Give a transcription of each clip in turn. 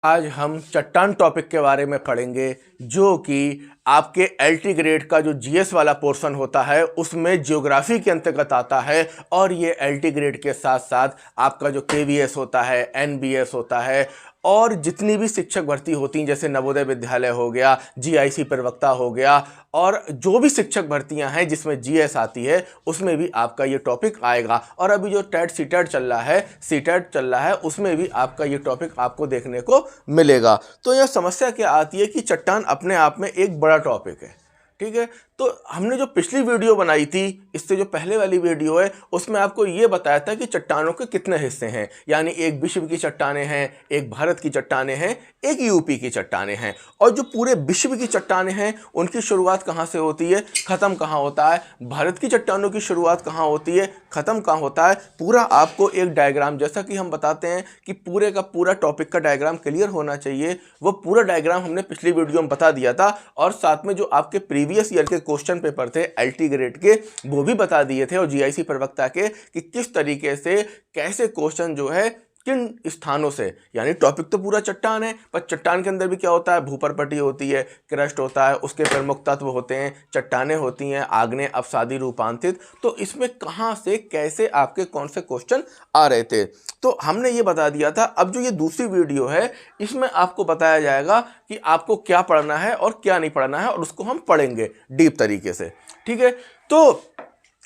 आज हम चट्टान टॉपिक के बारे में पढ़ेंगे जो कि आपके एलटी ग्रेड का जो जीएस वाला पोर्शन होता है उसमें ज्योग्राफी के अंतर्गत आता है। और ये एलटी ग्रेड के साथ साथ आपका जो केवीएस होता है, एनबीएस होता है और जितनी भी शिक्षक भर्ती होती हैं जैसे नवोदय विद्यालय हो गया, जीआईसी प्रवक्ता हो गया और जो भी शिक्षक भर्तियां हैं जिसमें जीएस आती है उसमें भी आपका ये टॉपिक आएगा। और अभी जो टेट सीटेट चल रहा है, सीटेट चल रहा है, उसमें भी आपका ये टॉपिक आपको देखने को मिलेगा। तो यह समस्या क्या आती है कि चट्टान अपने आप में एक बड़ा टॉपिक है, ठीक है। तो हमने जो पिछली वीडियो बनाई थी, इससे जो पहले वाली वीडियो है, उसमें आपको ये बताया था कि चट्टानों के कितने हिस्से हैं, यानी एक विश्व की चट्टानें हैं, एक भारत की चट्टानें हैं, एक यूपी की चट्टानें हैं। और जो पूरे विश्व की चट्टानें हैं उनकी शुरुआत कहाँ से होती है, ख़त्म कहाँ होता है, भारत की चट्टानों की शुरुआत कहाँ होती है, ख़त्म कहाँ होता है, पूरा आपको एक डायग्राम, जैसा कि हम बताते हैं कि पूरे का पूरा टॉपिक का डायग्राम क्लियर होना चाहिए, वो पूरा डायग्राम हमने पिछली वीडियो में बता दिया था। और साथ में जो आपके प्रीवियस ईयर के क्वेश्चन पेपर थे एलटी ग्रेड के, वो भी बता दिए थे, और जीआईसी प्रवक्ता के, कि किस तरीके से कैसे क्वेश्चन जो है किन स्थानों से, यानी टॉपिक तो पूरा चट्टान है, पर चट्टान के अंदर भी क्या होता है, भूपरपटी होती है, क्रस्ट होता है, उसके प्रमुख तत्व होते हैं, चट्टानें होती हैं, आग्नेय, अपसादी, रूपांतरित। तो इसमें कहाँ से कैसे आपके कौन से क्वेश्चन आ रहे थे, तो हमने ये बता दिया था। अब जो ये दूसरी वीडियो है इसमें आपको बताया जाएगा कि आपको क्या पढ़ना है और क्या नहीं पढ़ना है, और उसको हम पढ़ेंगे डीप तरीके से, ठीक है। तो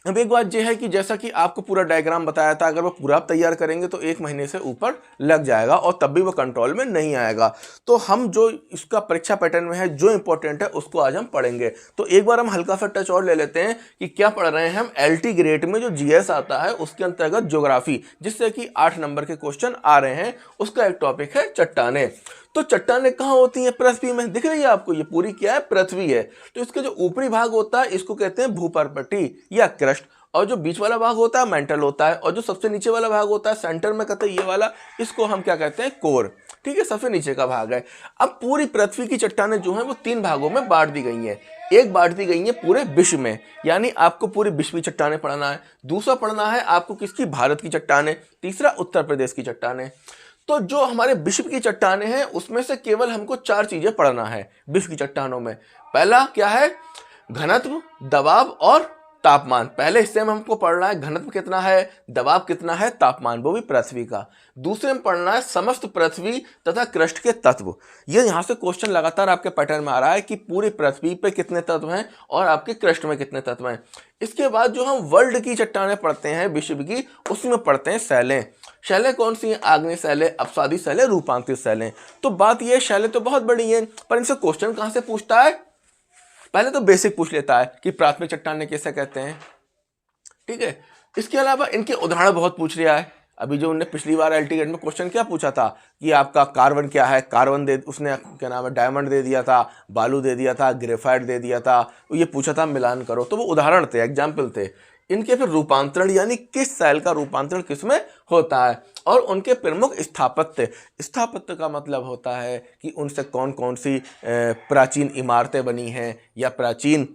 अब एक बात यह है कि जैसा कि आपको पूरा डायग्राम बताया था, अगर वो पूरा आप तैयार करेंगे तो 1 महीने से ऊपर लग जाएगा और तब भी वो कंट्रोल में नहीं आएगा। तो हम जो इसका परीक्षा पैटर्न में है जो इंपॉर्टेंट है उसको आज हम पढ़ेंगे। तो एक बार हम हल्का सा टच और ले लेते हैं कि क्या पढ़ रहे हैं हम। एलटी ग्रेड में जो जीएस आता है उसके अंतर्गत ज्योग्राफी, जिससे कि 8 नंबर के क्वेश्चन आ रहे हैं, उसका एक टॉपिक है चट्टानें। तो चट्टानें कहाँ होती हैं, पृथ्वी में। दिख रही है आपको, ये पूरी क्या है, पृथ्वी है। तो इसके जो ऊपरी भाग होता है इसको कहते हैं भूपर्पटी या क्रस्ट, और जो बीच वाला भाग होता है मेंटल होता है, और जो सबसे नीचे वाला भाग होता है सेंटर में कहते हैं ये वाला, इसको हम क्या कहते हैं, कोर, ठीक है, सबसे नीचे का भाग है। अब पूरी पृथ्वी की चट्टानें जो हैं वो 3 भागों में बांट दी गई हैं। एक बांट दी गई है पूरे विश्व में, यानी आपको पूरी विश्व की चट्टानें पढ़ना है। दूसरा पढ़ना है आपको किसकी, भारत की चट्टानें। तीसरा उत्तर प्रदेश की चट्टानें। तो जो हमारे विश्व की चट्टानें हैं उसमें से केवल हमको 4 चीजें पढ़ना है विश्व की चट्टानों में। पहला क्या है, घनत्व, दबाव और तापमान। पहले हिस्से में हमको पढ़ना है घनत्व कितना है, दबाव कितना है, तापमान, वो भी पृथ्वी का। दूसरे में पढ़ना है समस्त पृथ्वी तथा क्रस्ट के तत्व। ये यहाँ से क्वेश्चन लगातार आपके पैटर्न में आ रहा है कि पूरी पृथ्वी पे कितने तत्व हैं और आपके क्रस्ट में कितने तत्व हैं। इसके बाद जो हम वर्ल्ड की चट्टानें पढ़ते हैं विश्व की, उसमें पढ़ते हैं शैलें। शैलें कौन सी हैं, आग्नेय शैलें, अपसादी शैलें, रूपांतरित शैलें। तो बात यह है, शैलें तो बहुत बड़ी हैं, पर इनसे क्वेश्चन कहाँ से पूछता है, पहले तो बेसिक पूछ लेता है कि प्राथमिक चट्टानें कैसे कहते हैं, ठीक है। इसके अलावा इनके उदाहरण बहुत पूछ रहा है। अभी जो उन्होंने पिछली बार एलटी ग्रेड में क्वेश्चन क्या पूछा था कि आपका कार्बन क्या है, कार्बन दे, उसने क्या नाम है, डायमंड दे दिया था, बालू दे दिया था, ग्रेफाइट दे दिया था, ये पूछा था मिलान करो, तो वो उदाहरण थे, एग्जाम्पल थे। इनके फिर रूपांतरण, यानी किस सेल का रूपांतरण किसमें होता है, और उनके प्रमुख स्थापत्य। स्थापत्य का मतलब होता है कि उनसे कौन कौन सी प्राचीन इमारतें बनी हैं या प्राचीन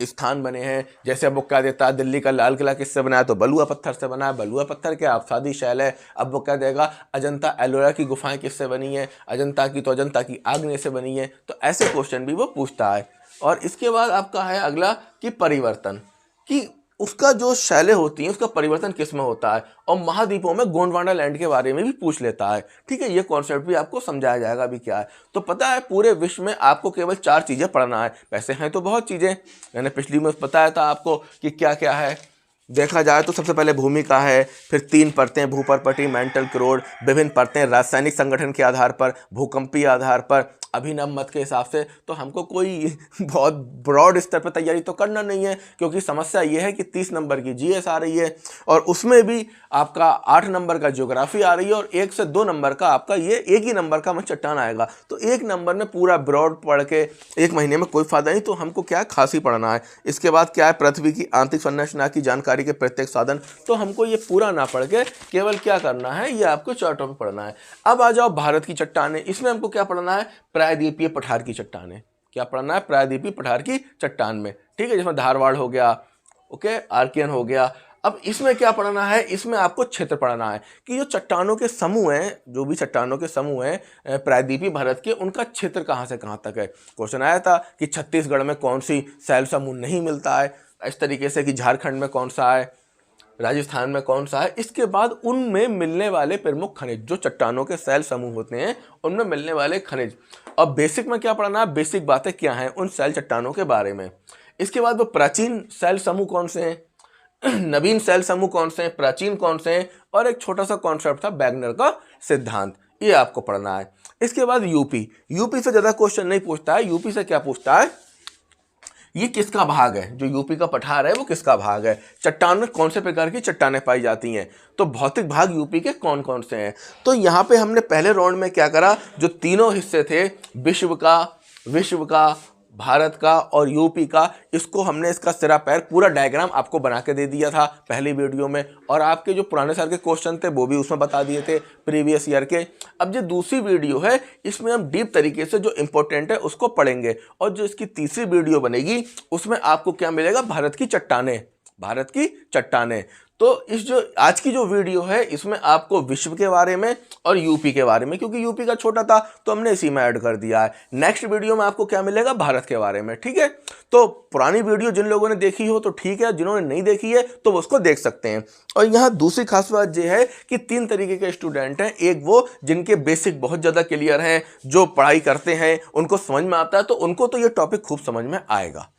स्थान बने हैं। जैसे अब वो क्या देता है, दिल्ली का लाल किला किससे बना है, तो बलुआ पत्थर से बना है। बलुआ पत्थर क्या, अपसादी शैल है। अब वो क्या देगा, अजंता एलोरा की गुफाएं किससे बनी है, अजंता की तो अजंता की आग्नेय से बनी है। तो ऐसे क्वेश्चन भी वो पूछता है। और इसके बाद आपका है अगला कि परिवर्तन, कि उसका जो शैलें होती हैं उसका परिवर्तन किस में होता है, और महाद्वीपों में गोंडवाना लैंड के बारे में भी पूछ लेता है, ठीक है। ये कॉन्सेप्ट भी आपको समझाया जाएगा अभी क्या है। तो पता है पूरे विश्व में आपको केवल 4 चीजें पढ़ना है। वैसे हैं तो बहुत चीजें, मैंने पिछली में बताया था आपको कि क्या क्या है। देखा जाए तो सबसे पहले भूमिका है, फिर 3 परतें, भूपरपटी, मेंटल, क्रोड, विभिन्न परतें रासायनिक संगठन के आधार पर, भूकंपीय आधार पर, अभिनव मत के हिसाब से। तो हमको कोई बहुत ब्रॉड स्तर पर तैयारी तो करना नहीं है, क्योंकि समस्या ये है कि 30 नंबर की जीएस आ रही है, और उसमें भी आपका 8 नंबर का ज्योग्राफी आ रही है, और 1 से 2 नंबर का आपका ये 1 ही नंबर का चट्टान आएगा। तो 1 नंबर में पूरा ब्रॉड पढ़ के 1 महीने में कोई फायदा नहीं। तो हमको क्या है, खासी पढ़ना है। इसके बाद क्या है, पृथ्वी की आंतरिक संरचना की जानकारी के प्रत्येक साधन। तो हमको ये पूरा ना पढ़ के केवल क्या करना है, ये आपको 4 टॉपिक पढ़ना है। अब आ जाओ भारत की चट्टानें। इसमें हमको क्या पढ़ना है, प्रायद्वीपीय पठार की चट्टानें। क्या पढ़ना है, प्रायद्वीपीय पठार की चट्टान में, ठीक है, जिसमें धारवाड़ हो गया, ओके, आर्कियन हो गया। अब इसमें क्या पढ़ना है, इसमें आपको क्षेत्र पढ़ना है कि जो चट्टानों के समूह हैं, जो भी चट्टानों के समूह हैं प्रायद्वीपीय भारत के, उनका क्षेत्र कहाँ से कहाँ तक है। क्वेश्चन आया था कि छत्तीसगढ़ में कौन सी शैल समूह नहीं मिलता है, इस तरीके से कि झारखंड में कौन सा है, राजस्थान में कौन सा है। इसके बाद उनमें मिलने वाले प्रमुख खनिज, जो चट्टानों के शैल समूह होते हैं उनमें मिलने वाले खनिज। अब बेसिक में क्या पढ़ना है, बेसिक बातें क्या हैं उन शैल चट्टानों के बारे में। इसके बाद वो प्राचीन शैल समूह कौन से हैं, नवीन शैल समूह कौन से हैं, प्राचीन कौन से हैं, और एक छोटा सा कॉन्सेप्ट था वैगनर का सिद्धांत, ये आपको पढ़ना है। इसके बाद यूपी से ज्यादा क्वेश्चन नहीं पूछता है। यूपी से क्या पूछता है, ये किसका भाग है, जो यूपी का पठार है वो किसका भाग है, चट्टान में कौन से प्रकार की चट्टानें पाई जाती हैं, तो भौतिक भाग यूपी के कौन कौन से हैं। तो यहाँ पे हमने पहले राउंड में क्या करा, जो तीनों हिस्से थे, विश्व का, भारत का और यूपी का, इसको हमने इसका सिरा पैर पूरा डायग्राम आपको बना के दे दिया था पहली वीडियो में, और आपके जो पुराने साल के क्वेश्चन थे वो भी उसमें बता दिए थे प्रीवियस ईयर के। अब जो दूसरी वीडियो है इसमें हम डीप तरीके से जो इंपॉर्टेंट है उसको पढ़ेंगे, और जो इसकी तीसरी वीडियो बनेगी उसमें आपको क्या मिलेगा, भारत की चट्टानें। तो इस जो आज की जो वीडियो है इसमें आपको विश्व के बारे में और यूपी के बारे में, क्योंकि यूपी का छोटा था तो हमने इसी में ऐड कर दिया है। नेक्स्ट वीडियो में आपको क्या मिलेगा, भारत के बारे में, ठीक है। तो पुरानी वीडियो जिन लोगों ने देखी हो तो ठीक है, जिन्होंने नहीं देखी है तो वो उसको देख सकते हैं। और यहाँ दूसरी खास बात यह है कि 3 तरीके के स्टूडेंट हैं। एक वो जिनके बेसिक बहुत ज़्यादा क्लियर हैं, जो पढ़ाई करते हैं, उनको समझ में आता है, तो उनको तो ये टॉपिक खूब समझ में आएगा,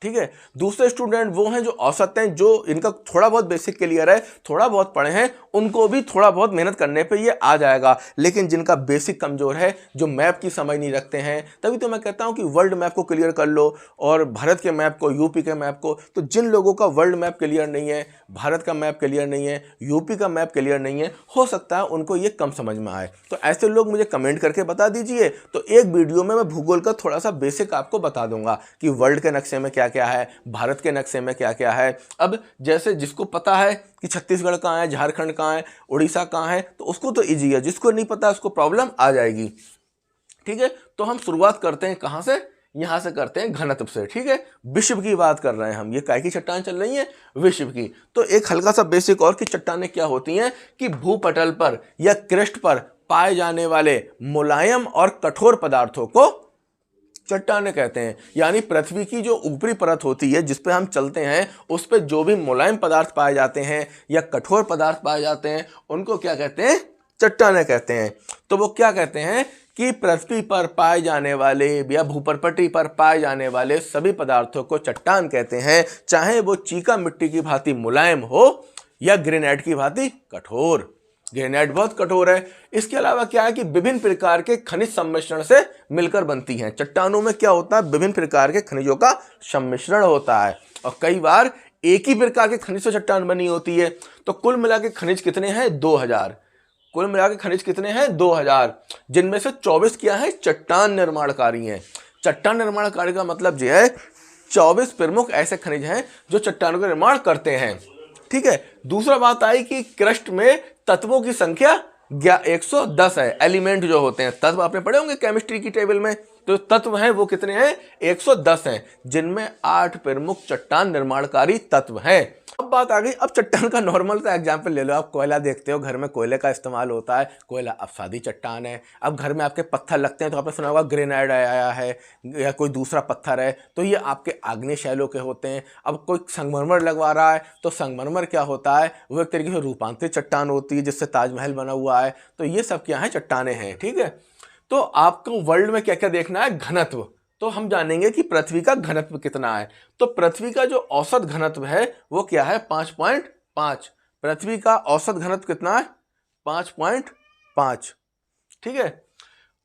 ठीक है। दूसरे स्टूडेंट वो हैं जो औसत हैं, जो इनका थोड़ा बहुत बेसिक क्लियर है, थोड़ा बहुत पढ़े हैं, उनको भी थोड़ा बहुत मेहनत करने पे ये आ जाएगा। लेकिन जिनका बेसिक कमजोर है, जो मैप की समझ नहीं रखते हैं, तभी तो मैं कहता हूं कि वर्ल्ड मैप को क्लियर कर लो, और भारत के मैप को, यूपी के मैप को। तो जिन लोगों का वर्ल्ड मैप क्लियर नहीं है, भारत का मैप क्लियर नहीं है, यूपी का मैप क्लियर नहीं है, हो सकता है उनको ये कम समझ में आए। तो ऐसे लोग मुझे कमेंट करके बता दीजिए, तो एक वीडियो में मैं भूगोल का थोड़ा सा बेसिक आपको बता दूंगा कि वर्ल्ड के नक्शे में क्या क्या है, भारत के नक्शे में क्या क्या है। अब जैसे जिसको पता है कि छत्तीसगढ़ कहाँ है, झारखंड कहाँ है, उड़ीसा कहाँ है, तो उसको तो इजी है, जिसको नहीं पता उसको प्रॉब्लम आ जाएगी, ठीक है। तो हम शुरुआत करते हैं कहाँ से, यहां से करते हैं घनत्व से, ठीक है। विश्व की बात कर रहे हैं हम, ये काय की चट्टान चल रही है, विश्व की। तो एक हल्का सा बेसिक और कि चट्टानें क्या होती हैं, कि भूपटल पर या क्रस्ट पर पाए जाने वाले मुलायम और कठोर पदार्थों को चट्टानें कहते हैं। यानी पृथ्वी की जो ऊपरी परत होती है जिस पे हम चलते हैं, उस पे जो भी मुलायम पदार्थ पाए जाते हैं या कठोर पदार्थ पाए जाते हैं, उनको क्या कहते हैं, चट्टानें कहते हैं। तो वो क्या कहते हैं कि पृथ्वी पर पाए जाने वाले या भूपरपट्टी पर पाए जाने वाले सभी पदार्थों को चट्टान कहते हैं, चाहे वो चीका मिट्टी की भांति मुलायम हो या ग्रेनाइट की भांति कठोर। ग्रेनाइट बहुत कठोर है। इसके अलावा क्या है कि विभिन्न प्रकार के खनिज सम्मिश्रण से मिलकर बनती हैं। चट्टानों में क्या होता है, विभिन्न प्रकार के खनिजों का सम्मिश्रण होता है, और कई बार एक ही प्रकार के खनिज से चट्टान बनी होती है। तो कुल मिला के खनिज कितने हैं, 2000। कुल मिला के खनिज कितने हैं, 2000, जिनमें से 24 क्या है, चट्टान निर्माणकारी हैं। चट्टान निर्माणकारी का मतलब यह है 24 प्रमुख ऐसे खनिज हैं जो चट्टानों का निर्माण करते हैं, ठीक है। दूसरा बात आई कि क्रस्ट में तत्वों की संख्या 110 है। एलिमेंट जो होते हैं, तत्व आपने पढ़े होंगे केमिस्ट्री की टेबल में, तो तत्व हैं वो कितने हैं, 110 हैं, जिनमें 8 प्रमुख चट्टान निर्माणकारी तत्व हैं। अब बात आ गई, अब चट्टान का नॉर्मल सा एग्जांपल ले लो। आप कोयला देखते हो, घर में कोयले का इस्तेमाल होता है, कोयला अवसादी चट्टान है। अब घर में आपके पत्थर लगते हैं तो आपने सुना होगा ग्रेनाइट आया है या कोई दूसरा पत्थर है, तो ये आपके आग्नेय शैलों के होते हैं। अब कोई संगमरमर लगवा रहा है तो संगमरमर क्या होता है, वो एक तरीके से रूपांतरित चट्टान होती है जिससे ताजमहल बना हुआ है। तो ये सब क्या है, चट्टाने हैं, ठीक है। तो आपको वर्ल्ड में क्या क्या देखना है, घनत्व। तो हम जानेंगे कि पृथ्वी का घनत्व कितना है। तो पृथ्वी का जो औसत घनत्व है वो क्या है, 5.5। पृथ्वी का औसत घनत्व कितना है, 5.5, ठीक है।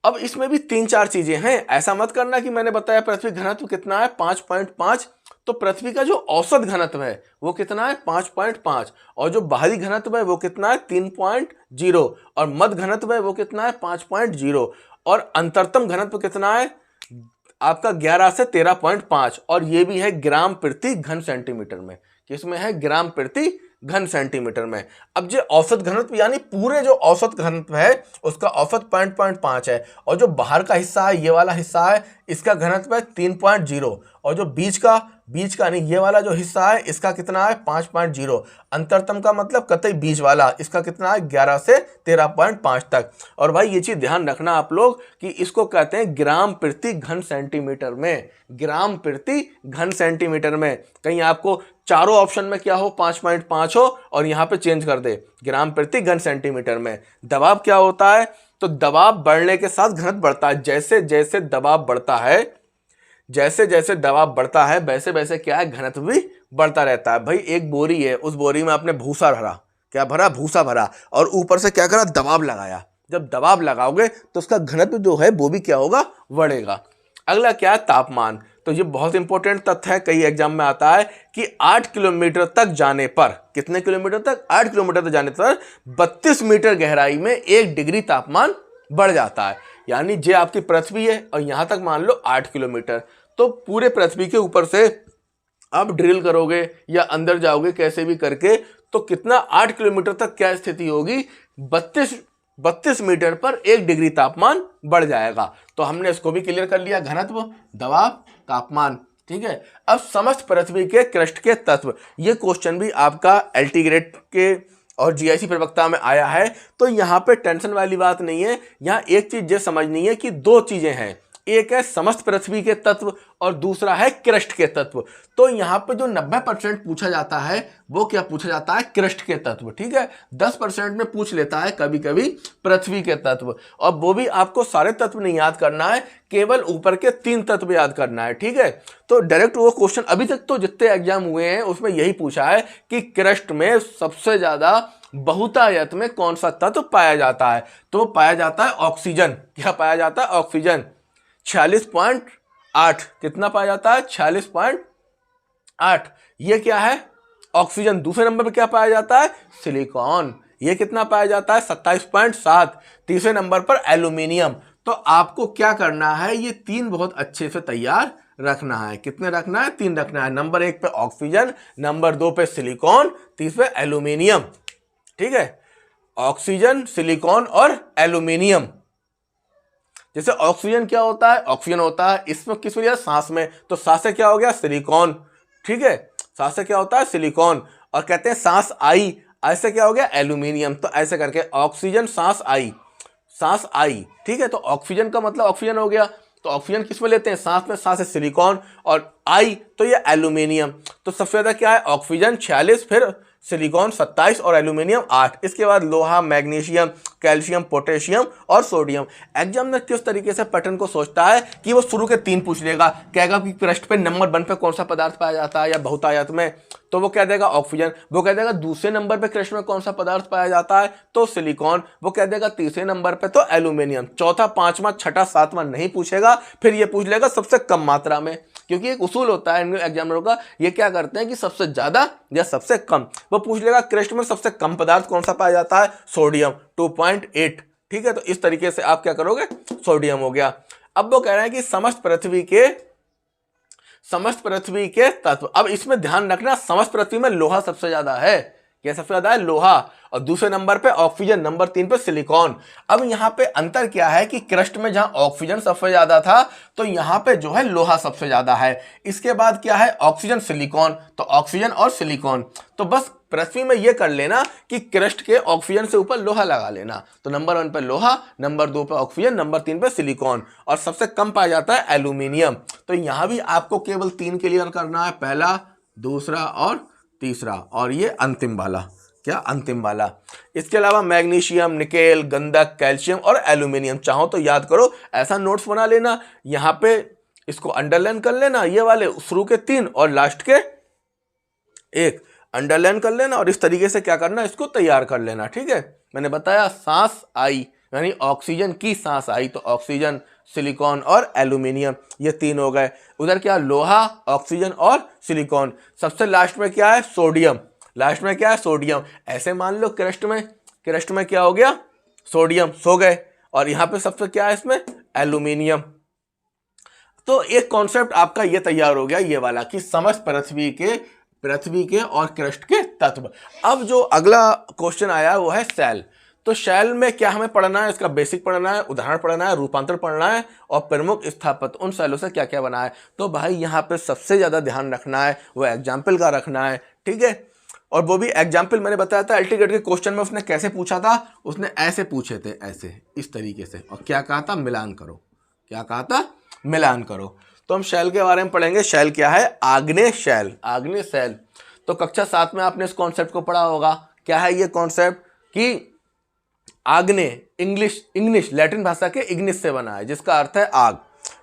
अब इसमें भी 3-4 चीजें हैं। ऐसा मत करना कि मैंने बताया पृथ्वी घनत्व कितना है, 5.5। तो पृथ्वी का जो औसत घनत्व है वो कितना है, 5.5, और जो बाहरी घनत्व है वो कितना है, 3.0, और मध्य घनत्व है वो कितना है, 5.0, और अंतरतम घनत्व कितना है आपका 11 से 13.5, और ये भी है ग्राम प्रति घन सेंटीमीटर में। किसमें है, ग्राम प्रति घन सेंटीमीटर में। अब जो औसत घनत्व यानी पूरे जो औसत घनत्व है उसका औसत 0.5 है, और जो बाहर का हिस्सा है ये वाला हिस्सा है इसका घनत्व है 3.0, और जो बीच का नहीं ये वाला जो हिस्सा है इसका कितना है 5.0। अंतरतम का मतलब कतई बीच वाला, इसका कितना है 11 से 13.5 तक। और भाई ये चीज ध्यान रखना आप लोग कि इसको कहते हैं ग्राम प्रति घन सेंटीमीटर में, ग्राम प्रति घन सेंटीमीटर में। कहीं आपको चारों ऑप्शन में क्या हो 5.5 हो और यहाँ पे चेंज कर दे ग्राम प्रति घन सेंटीमीटर में। दबाव क्या होता है, तो दबाव बढ़ने के साथ घनत्व बढ़ता है। जैसे जैसे दबाव बढ़ता है, जैसे जैसे दबाव बढ़ता है वैसे वैसे क्या है घनत्व भी बढ़ता रहता है। भाई एक बोरी है, उस बोरी में आपने भूसा भरा, क्या भरा भूसा भरा, और ऊपर से क्या करा दबाव लगाया। जब दबाव लगाओगे तो उसका घनत्व जो है वो भी क्या होगा बढ़ेगा। अगला क्या है तापमान। तो ये बहुत इंपॉर्टेंट तथ्य है, कई एग्जाम में आता है कि 8 किलोमीटर तक जाने पर, कितने किलोमीटर तक 8 किलोमीटर तक जाने पर 32 मीटर गहराई में 1 डिग्री तापमान बढ़ जाता है। यानी जे आपकी पृथ्वी है और यहां तक मान लो 8 किलोमीटर, तो पूरे पृथ्वी के ऊपर से आप ड्रिल करोगे या अंदर जाओगे कैसे भी करके, तो कितना 8 किलोमीटर तक क्या स्थिति होगी 32 मीटर पर 1 डिग्री तापमान बढ़ जाएगा। तो हमने इसको भी क्लियर कर लिया, घनत्व, दबाव, तापमान। ठीक है, अब समस्त पृथ्वी के क्रस्ट के तत्व, ये क्वेश्चन भी आपका एलटी ग्रेड के और जीआईसी प्रवक्ता में आया है। तो यहाँ पे टेंशन वाली बात नहीं है, यहाँ एक चीज ये समझनी है कि दो चीजें हैं, एक है समस्त पृथ्वी के तत्व और दूसरा है क्रस्ट के तत्व। तो यहाँ पे जो 90% पूछा जाता है वो क्या पूछा जाता है क्रस्ट के तत्व। ठीक है, 10% में पूछ लेता है कभी कभी पृथ्वी के तत्व, और वो भी आपको सारे तत्व नहीं याद करना है, केवल ऊपर के 3 तत्व याद करना है। ठीक है, तो डायरेक्ट वो क्वेश्चन अभी तक तो जितने एग्जाम हुए हैं उसमें यही पूछा है कि क्रस्ट में सबसे ज्यादा बहुतायत में कौन सा तत्व पाया जाता है, तो वो पाया जाता है ऑक्सीजन। क्या पाया जाता है ऑक्सीजन, 46.8, कितना पाया जाता है 46.8। ये क्या है ऑक्सीजन। दूसरे नंबर पे क्या पाया जाता है सिलिकॉन, ये कितना पाया जाता है 27.7। तीसरे नंबर पर एल्यूमिनियम। तो आपको क्या करना है, ये 3 बहुत अच्छे से तैयार रखना है। कितने रखना है 3 रखना है। नंबर 1 पे ऑक्सीजन, नंबर 2 पे सिलिकॉन, तीसरे एल्यूमिनियम। ठीक है, ऑक्सीजन, सिलिकॉन और एल्यूमिनियम। जैसे ऑक्सीजन क्या होता है, ऑक्सीजन होता है इसमें किस में सांस में, तो सांस से क्या हो गया सिलिकॉन। ठीक है, सांस से क्या होता है सिलिकॉन, और कहते हैं सांस आई, ऐसे क्या हो गया एल्यूमिनियम। तो ऐसे करके ऑक्सीजन सांस आई, सांस आई। ठीक है, तो ऑक्सीजन का मतलब ऑक्सीजन हो गया, तो ऑक्सीजन किस में लेते हैं सांस में, सांस है सिलिकॉन, और आई तो ये एल्यूमिनियम। तो सबसे ज्यादा क्या है ऑक्सीजन 46, फिर सिलिकॉन 27 और एल्यूमिनियम 8। इसके बाद लोहा, मैग्नीशियम, कैल्शियम, पोटेशियम और सोडियम। एग्जाम में किस तरीके से पैटर्न को सोचता है कि वो शुरू के 3 पूछ लेगा, कहेगा कि क्रस्ट पे नंबर 1 पे कौन सा पदार्थ पाया जाता है या बहुतायत में, तो वो कह देगा ऑक्सीजन। वो कह देगा दूसरे नंबर पे क्रस्ट में कौन सा पदार्थ पाया जाता है, तो सिलिकॉन। वो कह देगा तीसरे नंबर पे तो एल्यूमिनियम। चौथा, पांचवा, छठा, सातवां नहीं पूछेगा, फिर ये पूछ लेगा सबसे कम मात्रा में, क्योंकि एक उसूल होता है एग्जामिनरों का, ये क्या करते हैं कि सबसे ज्यादा या सबसे कम। वो पूछ लेगा क्रस्ट में सबसे कम पदार्थ कौन सा पाया जाता है, सोडियम 2.8। ठीक है, तो इस तरीके से आप क्या करोगे सोडियम हो गया। अब वो कह रहे हैं कि समस्त पृथ्वी के तत्व। अब इसमें ध्यान रखना समस्त पृथ्वी में लोहा सबसे ज्यादा है, क्या सबसे ज्यादा है लोहा, और दूसरे नंबर पे ऑक्सीजन, नंबर 3 पे सिलिकॉन। अब यहां पे अंतर क्या है कि क्रस्ट में जहां ऑक्सीजन सबसे ज्यादा था तो यहां पे जो है लोहा सबसे ज्यादा है। इसके बाद क्या है ऑक्सीजन, सिलिकॉन, तो ऑक्सीजन और सिलिकॉन। तो बस पृथ्वी में यह कर लेना कि क्रस्ट के ऑक्सीजन से ऊपर लोहा लगा लेना। तो नंबर 1 पे लोहा, नंबर 2 पे ऑक्सीजन, नंबर 3 पे सिलिकॉन, और सबसे कम पाया जाता है एल्यूमिनियम। तो यहां भी आपको केवल 3 क्लियर करना है, पहला, दूसरा और तीसरा, और ये अंतिम वाला, क्या अंतिम वाला। इसके अलावा मैग्नीशियम, निकेल, गंधक, कैल्शियम और एल्यूमिनियम। चाहो तो याद करो, ऐसा नोट्स बना लेना, यहां पे इसको अंडरलाइन कर लेना, ये वाले शुरू के 3 और लास्ट के 1 अंडरलाइन कर लेना, और इस तरीके से क्या करना इसको तैयार कर लेना। ठीक है, मैंने बताया सांस आई यानी ऑक्सीजन की सांस आई, तो ऑक्सीजन, सिलिकॉन और एल्यूमिनियम, ये 3 हो गए। उधर क्या लोहा, ऑक्सीजन और सिलिकॉन। सबसे लास्ट में क्या है सोडियम, लास्ट में क्या है सोडियम। ऐसे मान लो क्रस्ट में क्या हो गया सोडियम, सो गए, और यहां पे सबसे क्या है इसमें एल्यूमिनियम। तो एक कॉन्सेप्ट आपका ये तैयार हो गया, ये वाला कि समस्त पृथ्वी के और क्रस्ट के तत्व। अब जो अगला क्वेश्चन आया वो है शैल। तो शैल में क्या हमें पढ़ना है, इसका बेसिक पढ़ना है, उदाहरण पढ़ना है, रूपांतर पढ़ना है और प्रमुख स्थापत्य उन शैलों से क्या क्या बना है। तो भाई यहाँ पे सबसे ज्यादा ध्यान रखना है वो एग्जाम्पल का रखना है, ठीक है। और वो भी एग्जाम्पल मैंने बताया था एल्टीग्रेड के क्वेश्चन में उसने कैसे पूछा था, उसने ऐसे पूछे थे, ऐसे इस तरीके से, और क्या कहा था, मिलान करो। क्या कहा था, मिलान करो। तो हम शैल के बारे में पढ़ेंगे। शैल क्या है, आग्नेय शैल। आग्नेय शैल तो कक्षा 7 में आपने इस कॉन्सेप्ट को पढ़ा होगा। क्या है ये कॉन्सेप्ट कि आग्नेय इंग्लिश लैटिन भाषा के इग्निस से बना है, जिसका अर्थ है आग,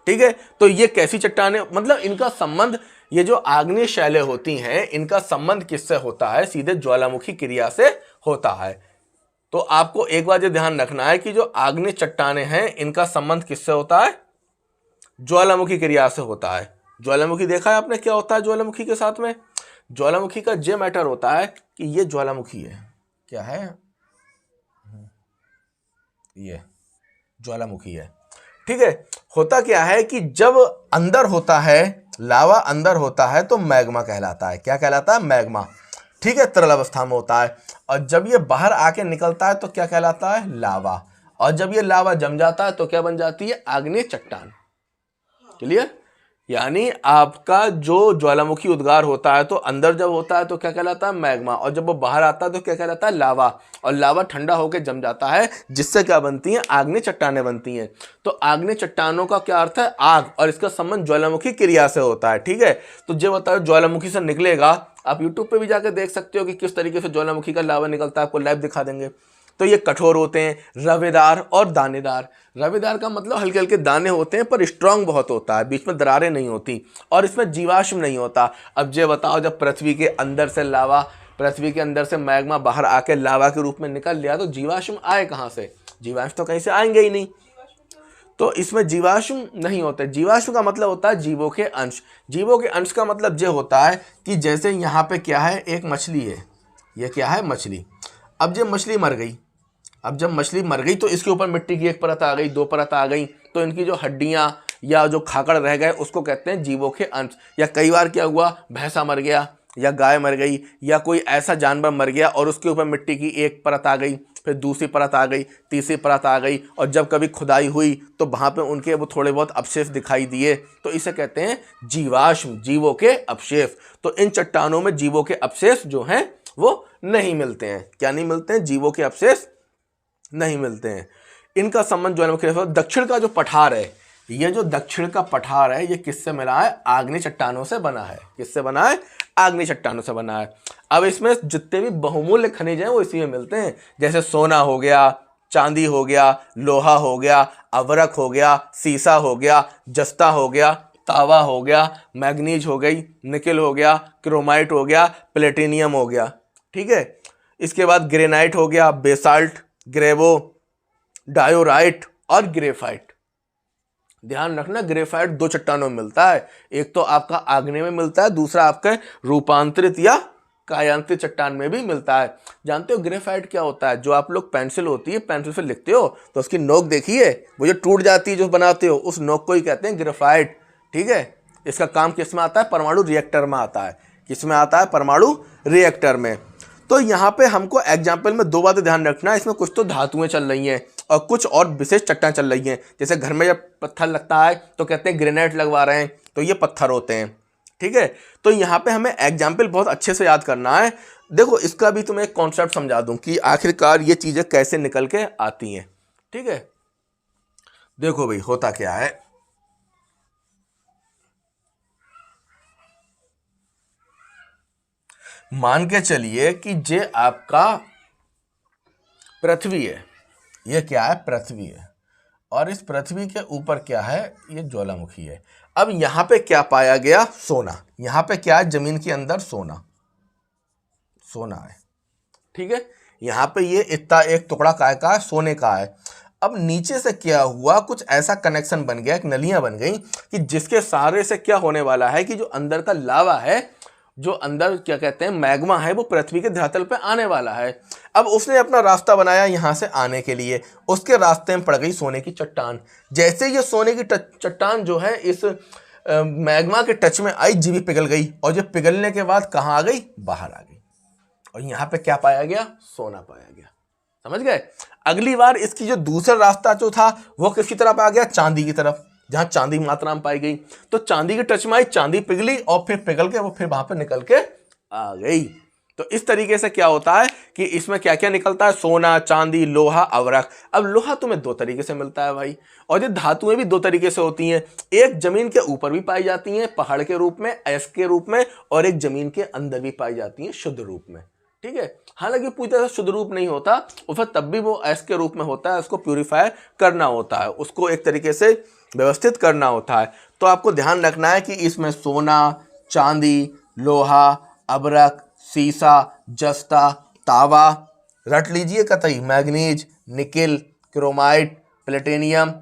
ठीक है। तो ये कैसी चट्टानें, मतलब इनका संबंध, ये जो आग्नेय शैलें होती हैं इनका संबंध किससे होता है, सीधे ज्वालामुखी क्रिया से होता है। तो आपको एक बात ये ध्यान रखना है कि जो आग्नेय चट्टानें हैं इनका संबंध किससे होता है, ज्वालामुखी क्रिया से होता है। ज्वालामुखी देखा है आपने क्या होता है ज्वालामुखी के साथ में, ज्वालामुखी का ये मैटर होता है कि ये ज्वालामुखी है, क्या है, ये ज्वालामुखी है, ठीक है। होता क्या है कि जब अंदर होता है, लावा अंदर होता है तो मैग्मा कहलाता है। क्या कहलाता है, मैग्मा, ठीक है, तरल अवस्था में होता है। और जब ये बाहर आके निकलता है तो क्या कहलाता है, लावा। और जब ये लावा जम जाता है तो क्या बन जाती है, आग्नेय चट्टान। क्लियर। यानी आपका जो ज्वालामुखी उद्गार होता है तो अंदर जब होता है तो क्या कहलाता है, मैग्मा, और जब वो बाहर आता है तो क्या कहलाता है, लावा। और लावा ठंडा होकर जम जाता है, जिससे क्या बनती हैं, आग्नेय चट्टानें बनती हैं। तो आग्नेय चट्टानों का क्या अर्थ है, आग, और इसका संबंध ज्वालामुखी क्रिया से होता है, ठीक है। तो जो बताओ ज्वालामुखी से निकलेगा, आप यूट्यूब पे भी जाकर देख सकते हो कि किस तरीके से ज्वालामुखी का लावा निकलता है, आपको लाइव दिखा देंगे। तो ये कठोर होते हैं, रवेदार और दानेदार। रवेदार का मतलब हल्के हल्के दाने होते हैं पर स्ट्रांग बहुत होता है, बीच में दरारें नहीं होती, और इसमें जीवाश्म नहीं होता। अब ये बताओ, जब पृथ्वी के अंदर से लावा, पृथ्वी के अंदर से मैग्मा बाहर आके लावा के रूप में निकल लिया तो जीवाश्म आए कहाँ से, जीवाश्म तो कहीं से आएंगे ही नहीं। तो इसमें जीवाश्म नहीं होते। जीवाश्म का मतलब होता है जीवों के अंश। जीवों के अंश का मतलब ये होता है कि जैसे यहाँ पे क्या है, एक मछली है, ये क्या है, मछली। अब जब मछली मर गई, अब जब मछली मर गई तो इसके ऊपर मिट्टी की एक परत आ गई, 2 परत आ गई, तो इनकी जो हड्डियां या जो खाकड़ रह गए उसको कहते हैं जीवों के अंश। या कई बार क्या हुआ, भैंसा मर गया या गाय मर गई या कोई ऐसा जानवर मर गया और उसके ऊपर मिट्टी की एक परत आ गई, फिर दूसरी परत आ गई, तीसरी परत आ गई, और जब कभी खुदाई हुई तो वहाँ पे उनके वो थोड़े बहुत अवशेष दिखाई दिए, तो इसे कहते हैं जीवाश्म, जीवों के अवशेष। तो इन चट्टानों में जीवों के अवशेष जो हैं वो नहीं मिलते हैं। क्या नहीं मिलते हैं, जीवों के अवशेष नहीं मिलते हैं। इनका संबंध ज्वालामुखी से, दक्षिण का जो पठार है, ये जो दक्षिण का पठार है ये किससे मिला है, आग्नेय चट्टानों से बना है। किससे बना है, आग्नेय चट्टानों से बना है। अब इसमें जितने भी बहुमूल्य खनिज हैं वो इसी में मिलते हैं, जैसे सोना हो गया, चांदी हो गया, लोहा हो गया, अवरक हो गया, सीसा हो गया, जस्ता हो गया, तावा हो गया, मैग्नीज हो गई, निकेल हो गया, क्रोमाइट हो गया, प्लेटिनियम हो गया, ठीक है। इसके बाद ग्रेनाइट हो गया, बेसाल्ट, ग्रेवो, डायोराइट और ग्रेफाइट। ध्यान रखना, ग्रेफाइट 2 चट्टानों में मिलता है, एक तो आपका आग्नेय में मिलता है, दूसरा आपके रूपांतरित या कायांतरित चट्टान में भी मिलता है। जानते हो ग्रेफाइट क्या होता है, जो आप लोग पेंसिल होती है, पेंसिल से लिखते हो तो उसकी नोक देखिए, वो जो टूट जाती है जो बनाते हो, उस नोक को ही कहते हैं ग्रेफाइट, ठीक है। इसका काम किस में आता है, परमाणु रिएक्टर में आता है। किस में आता है, परमाणु रिएक्टर में। तो यहाँ पे हमको एग्जाम्पल में 2 बातें ध्यान रखना है, इसमें कुछ तो धातुएं चल रही हैं और कुछ और विशेष चट्टान चल रही हैं। जैसे घर में जब पत्थर लगता है तो कहते हैं ग्रेनाइट लगवा रहे हैं, तो ये पत्थर होते हैं, ठीक है। तो यहाँ पे हमें एग्जाम्पल बहुत अच्छे से याद करना है। देखो इसका भी तुम्हें एक कॉन्सेप्ट समझा दूं कि आखिरकार ये चीजें कैसे निकल के आती हैं, ठीक है। देखो भाई होता क्या है, मान के चलिए कि ये आपका पृथ्वी है, ये क्या है, पृथ्वी है, और इस पृथ्वी के ऊपर क्या है, ये ज्वालामुखी है। अब यहां पे क्या पाया गया, सोना। यहां पे क्या है, जमीन के अंदर सोना, सोना है, ठीक है। यहां पे ये इतना एक टुकड़ा काय का है, सोने का है। अब नीचे से क्या हुआ, कुछ ऐसा कनेक्शन बन गया, एक नलियां बन गई कि जिसके सहारे से क्या होने वाला है कि जो अंदर का लावा है, जो अंदर क्या कहते हैं मैग्मा है, वो पृथ्वी के धरातल पे आने वाला है। अब उसने अपना रास्ता बनाया यहां से आने के लिए, उसके रास्ते में पड़ गई सोने की चट्टान। जैसे ये सोने की चट्टान जो है इस मैग्मा के टच में आई, जीवी पिघल गई, और जब पिघलने के बाद कहाँ आ गई, बाहर आ गई। और यहाँ पे क्या पाया गया, सोना पाया गया। समझ गए। अगली बार इसकी जो दूसरा रास्ता जो था वो किसकी तरफ आ गया, चांदी की तरफ, जहां चांदी मात्रा में पाई गई। तो चांदी के टच में आई, चांदी पिघली और फिर पिघल के वो फिर वहां पर निकल के आ गई। तो इस तरीके से क्या होता है कि इसमें क्या क्या निकलता है, सोना, चांदी, लोहा, अवरक। अब लोहा तुम्हें दो तरीके से मिलता है भाई, और ये धातुएं भी दो तरीके से होती हैं। एक जमीन के ऊपर भी पाई जाती हैं पहाड़ के रूप में, ऐस के रूप में, और एक जमीन के अंदर भी पाई जाती हैं शुद्ध रूप में। ठीक है, हालांकि पूरी तरह से शुद्ध रूप नहीं होता, और फिर तब भी वो ऐस के रूप में होता है, उसको प्यूरिफाई करना होता है, उसको एक तरीके से व्यवस्थित करना होता है। तो आपको ध्यान रखना है कि इसमें सोना, चांदी, लोहा, अबरक, सीसा, जस्ता, तावा, रट लीजिए कतई, मैग्नीज, निकिल, क्रोमाइट, प्लेटिनियम।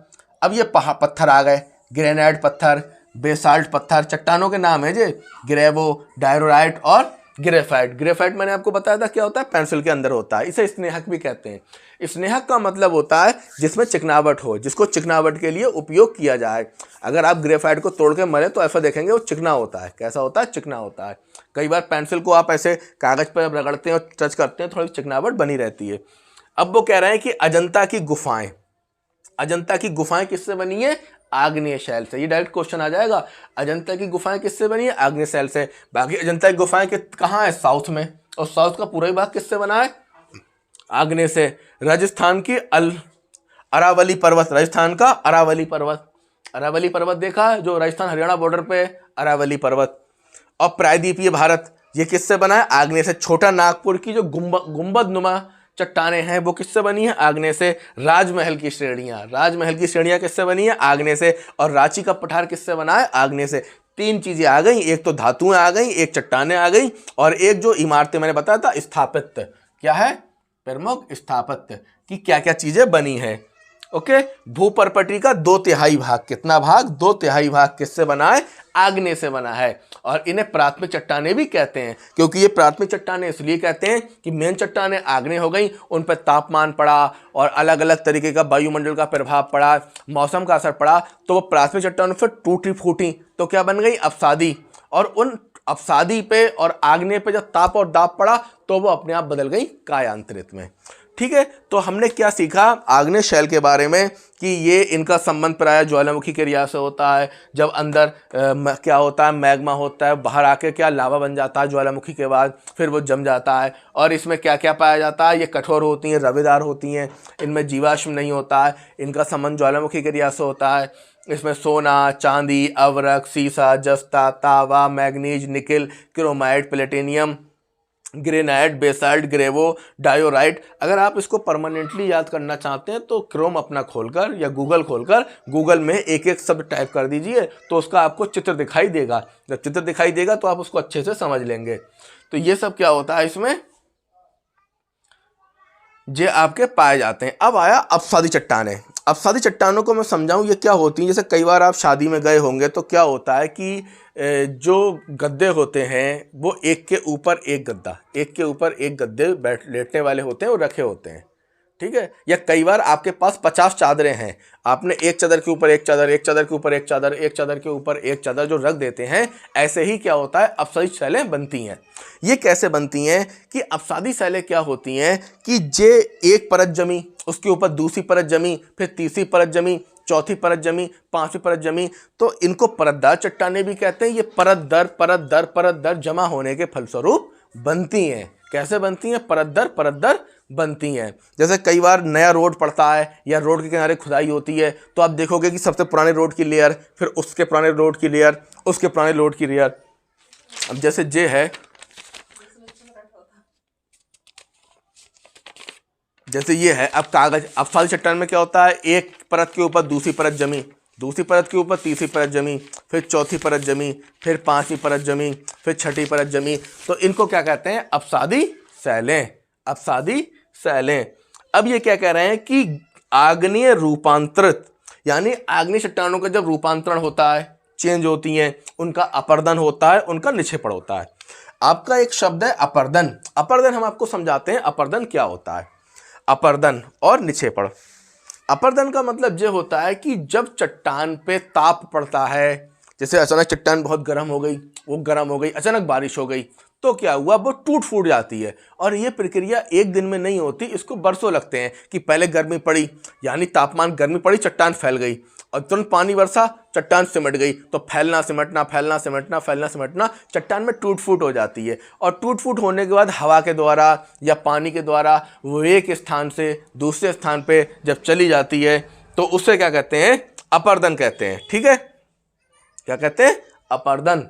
अब ये पत्थर आ गए, ग्रेनाइट पत्थर, बेसाल्ट पत्थर, चट्टानों के नाम है जे, ग्रेवो, डायरोराइट और ग्रेफाइट। ग्रेफाइट मैंने आपको बताया था क्या होता है, पेंसिल के अंदर होता है। इसे स्नेहक भी कहते हैं। स्नेहक का मतलब होता है जिसमें चिकनावट हो, जिसको चिकनावट के लिए उपयोग किया जाए। अगर आप ग्रेफाइट को तोड़ के मरे तो ऐसा देखेंगे वो चिकना होता है। कैसा होता है, चिकना होता है। कई बार पेंसिल को आप ऐसे कागज पर रगड़ते हैं और टच करते हैं, थोड़ी चिकनावट बनी रहती है। अब वो कह रहे हैं कि अजंता की गुफाएं, अजंता की गुफाएं किससे बनी है, आग्नेय शैल से। ये डायरेक्ट क्वेश्चन आ जाएगा, अजंता की गुफाएं किससे बनी है, आग्नेय शैल से। बाकी अजंता की गुफाएं कहाँ है, साउथ में, और साउथ का पूरा ही भाग किससे बना है, आग्नेय से। राजस्थान की अरावली पर्वत, राजस्थान का अरावली पर्वत, अरावली पर्वत देखा है जो राजस्थान हरियाणा बॉर्डर पे, अरावली पर्वत। और प्रायद्वीपीय भारत, ये किससे बना है, आग्नेय से। छोटा नागपुर की जो गुंबद नुमा चट्टानें हैं वो किससे बनी है, आग्नेय से। राजमहल की श्रेणियां, राजमहल की श्रेणियां किससे बनी है, आग्नेय से। और रांची का पठार किससे बना है, आग्नेय से। तीन चीजें आ गई, एक तो धातुएं आ गई, एक चट्टानें आ गई, और एक जो इमारतें मैंने बताया था, स्थापत्य। क्या है, प्रमुख स्थापत्य की क्या क्या चीजें बनी है। ओके, भूपर्पटी का 2/3 भाग, कितना भाग, 2/3 भाग किससे बना है, आग्नेय से बना है। और इन्हें प्राथमिक चट्टानें भी कहते हैं, क्योंकि ये प्राथमिक चट्टानें इसलिए कहते हैं कि मेन चट्टानें आग्नेय हो गई, उन पर तापमान पड़ा और अलग अलग तरीके का वायुमंडल का प्रभाव पड़ा, मौसम का असर पड़ा, तो वो प्राथमिक चट्टानों फिर टूटी फूटी तो क्या बन गई, अपसादी। और उन अपसादी पे और आग्नेय पे जब ताप और दाब पड़ा तो वो अपने आप बदल गई कायांतरित में। ठीक है, तो हमने क्या सीखा आग्नेय शैल के बारे में कि ये इनका संबंध प्रायः ज्वालामुखी के रिया से होता है। जब अंदर क्या होता है, मैग्मा होता है, बाहर आके क्या लावा बन जाता है ज्वालामुखी के बाद, फिर वो जम जाता है। और इसमें क्या क्या पाया जाता है, ये कठोर होती हैं, रवेदार होती हैं, इनमें जीवाश्म नहीं होता है, इनका संबंध ज्वालामुखी के रिया से होता है। इसमें सोना, चांदी, अवरक, सीसा, जस्ता, तावा, manganese, nickel, chromite, platinum, granite, basalt, ग्रेवो, डायोराइट। अगर आप इसको परमानेंटली याद करना चाहते हैं तो क्रोम अपना खोलकर या गूगल खोलकर गूगल में एक एक शब्द टाइप कर दीजिए, तो उसका आपको चित्र दिखाई देगा। जब चित्र दिखाई देगा तो आप उसको अच्छे से समझ लेंगे। तो ये सब क्या होता है, इसमें ये आपके पाए जाते हैं। अब आया अपसादी चट्टानें। अपसादी चट्टानों को मैं समझाऊं ये क्या होती हैं। जैसे कई बार आप शादी में गए होंगे तो क्या होता है कि जो गद्दे होते हैं वो एक के ऊपर एक गद्दा, एक के ऊपर एक गद्दे लेटने वाले होते हैं, वो रखे होते हैं। ठीक है, या कई बार आपके पास 50 चादरें हैं, आपने एक चादर के ऊपर एक चादर, एक चादर के ऊपर एक चादर, एक चादर के ऊपर एक चादर जो रख देते हैं, ऐसे ही क्या होता है अपसादी शैलें बनती हैं। ये कैसे बनती हैं कि अपसादी शैलें क्या होती हैं कि जे एक परत जमी, उसके ऊपर दूसरी परत जमी, फिर तीसरी परत जमी, चौथी परत जमी, पांचवी परत जमी, तो इनको परतदार चट्टानें भी कहते हैं। ये परत दर जमा होने के फलस्वरूप बनती हैं। कैसे बनती हैं, परत दर बनती हैं। जैसे कई बार नया रोड पड़ता है या रोड के किनारे खुदाई होती है, तो आप देखोगे कि सबसे पुराने रोड की लेयर, फिर उसके पुराने रोड की लेयर, उसके पुराने रोड की लेयर। अब जैसे जे है, जैसे ये है, अब कागज, अपसादी चट्टान में क्या होता है, एक परत के ऊपर दूसरी परत जमी, दूसरी परत के ऊपर तीसरी परत जमी, फिर चौथी परत जमी, फिर पांचवी परत जमी, फिर छठी परत जमी, तो इनको क्या कहते हैं, अपसादी शैलें। अपसादी शैलें। अब ये क्या कह रहे हैं कि आग्नेय रूपांतरित, यानी आग्नेय चट्टानों का जब रूपांतरण होता है, चेंज होती हैं, उनका अपर्दन होता है, उनका निक्षेपण होता है। आपका एक शब्द है अपर्दन। अपर्दन हम आपको समझाते हैं, अपर्दन क्या होता है। अपर्दन और निक्षेपण। अपर्दन का मतलब ये होता है कि जब चट्टान पे ताप पड़ता है, जैसे अचानक चट्टान बहुत गर्म हो गई, वो गर्म हो गई, अचानक बारिश हो गई, तो क्या हुआ, वो टूट फूट जाती है। और ये प्रक्रिया एक दिन में नहीं होती, इसको बरसों लगते हैं। कि पहले गर्मी पड़ी, यानी तापमान, गर्मी पड़ी, चट्टान फैल गई, और तुरंत पानी बरसा, चट्टान सिमट गई, तो फैलना सिमटना, फैलना सिमटना, फैलना सिमटना, चट्टान में टूट फूट हो जाती है। और टूट फूट होने के बाद हवा के द्वारा या पानी के द्वारा वो एक स्थान से दूसरे स्थान पे जब चली जाती है तो उसे क्या कहते हैं, अपरदन कहते हैं। ठीक है, क्या कहते हैं, अपरदन।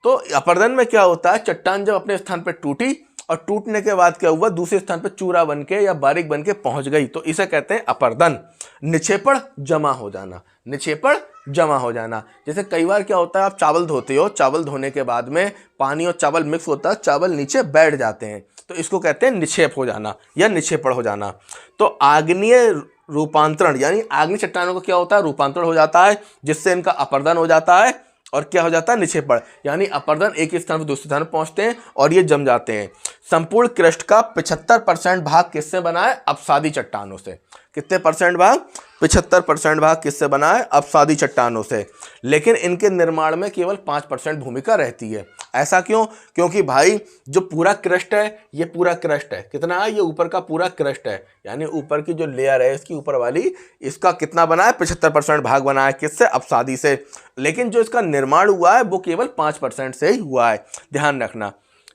तो अपरदन में क्या होता है, चट्टान जब अपने स्थान पर टूटी और टूटने के बाद क्या हुआ, दूसरे स्थान पर चूरा बनके या बारीक बनके पहुंच गई, तो इसे कहते हैं अपरदन। निक्षेपण, जमा हो जाना, निक्षेपण जमा हो जाना। जैसे कई बार क्या होता है, आप चावल धोते हो, चावल धोने के बाद में पानी और चावल मिक्स होता है, चावल नीचे बैठ जाते हैं, तो इसको कहते हैं निक्षेप हो जाना या निक्षेपण हो जाना। तो आग्नेय रूपांतरण, यानी आग्नेय चट्टानों का क्या होता है, रूपांतरण हो जाता है, जिससे इनका अपरदन हो जाता है और क्या हो जाता है, निक्षेपण। यानी अपरदन एक स्थान से दूसरे स्थान पहुंचते हैं और ये जम जाते हैं। संपूर्ण क्रस्ट का 75% भाग किससे बना है, अपसादी चट्टानों से। कितने परसेंट भाग, 75% भाग किससे बना है, अपसादी चट्टानों से। लेकिन इनके निर्माण में केवल 5% भूमिका रहती है। ऐसा क्यों, क्योंकि भाई जो पूरा क्रस्ट है, ये पूरा क्रस्ट है, कितना है, ये ऊपर का पूरा क्रस्ट है, यानी ऊपर की जो लेयर है इसकी ऊपर वाली, इसका कितना बना है, 75% भाग बना है, किससे, अपसादी से। लेकिन जो इसका निर्माण हुआ है वो केवल 5% से ही हुआ है, ध्यान रखना।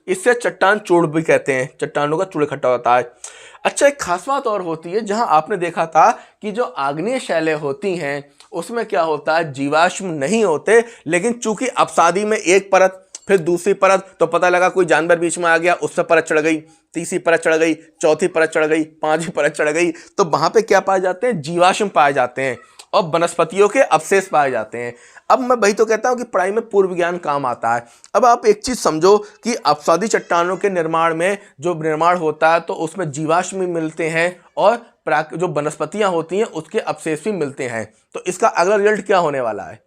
इससे चट्टान चूड़ भी कहते हैं, चट्टानों का चूड़ इकट्ठा होता है। अच्छा, एक खास बात और होती है, जहां आपने देखा था कि जो आग्नेय शैलें होती हैं उसमें क्या होता है, जीवाश्म नहीं होते, लेकिन चूंकि अपसादी में एक परत फिर दूसरी परत, तो पता लगा कोई जानवर बीच में आ गया, उससे परत चढ़ गई, तीसरी परत चढ़ गई, चौथी परत चढ़ गई, पांचवी परत चढ़ गई, तो वहां पे क्या पाए जाते हैं, जीवाश्म पाए जाते हैं और वनस्पतियों के अवशेष पाए जाते हैं। अब मैं वही तो कहता हूं कि पढ़ाई में पूर्व ज्ञान काम आता है। अब आप एक चीज समझो कि अपसादी चट्टानों के निर्माण में जो निर्माण होता है तो उसमें जीवाश्म भी मिलते हैं और जो वनस्पतियां होती हैं उसके अवशेष भी मिलते हैं। तो इसका अगला रिजल्ट क्या होने वाला है,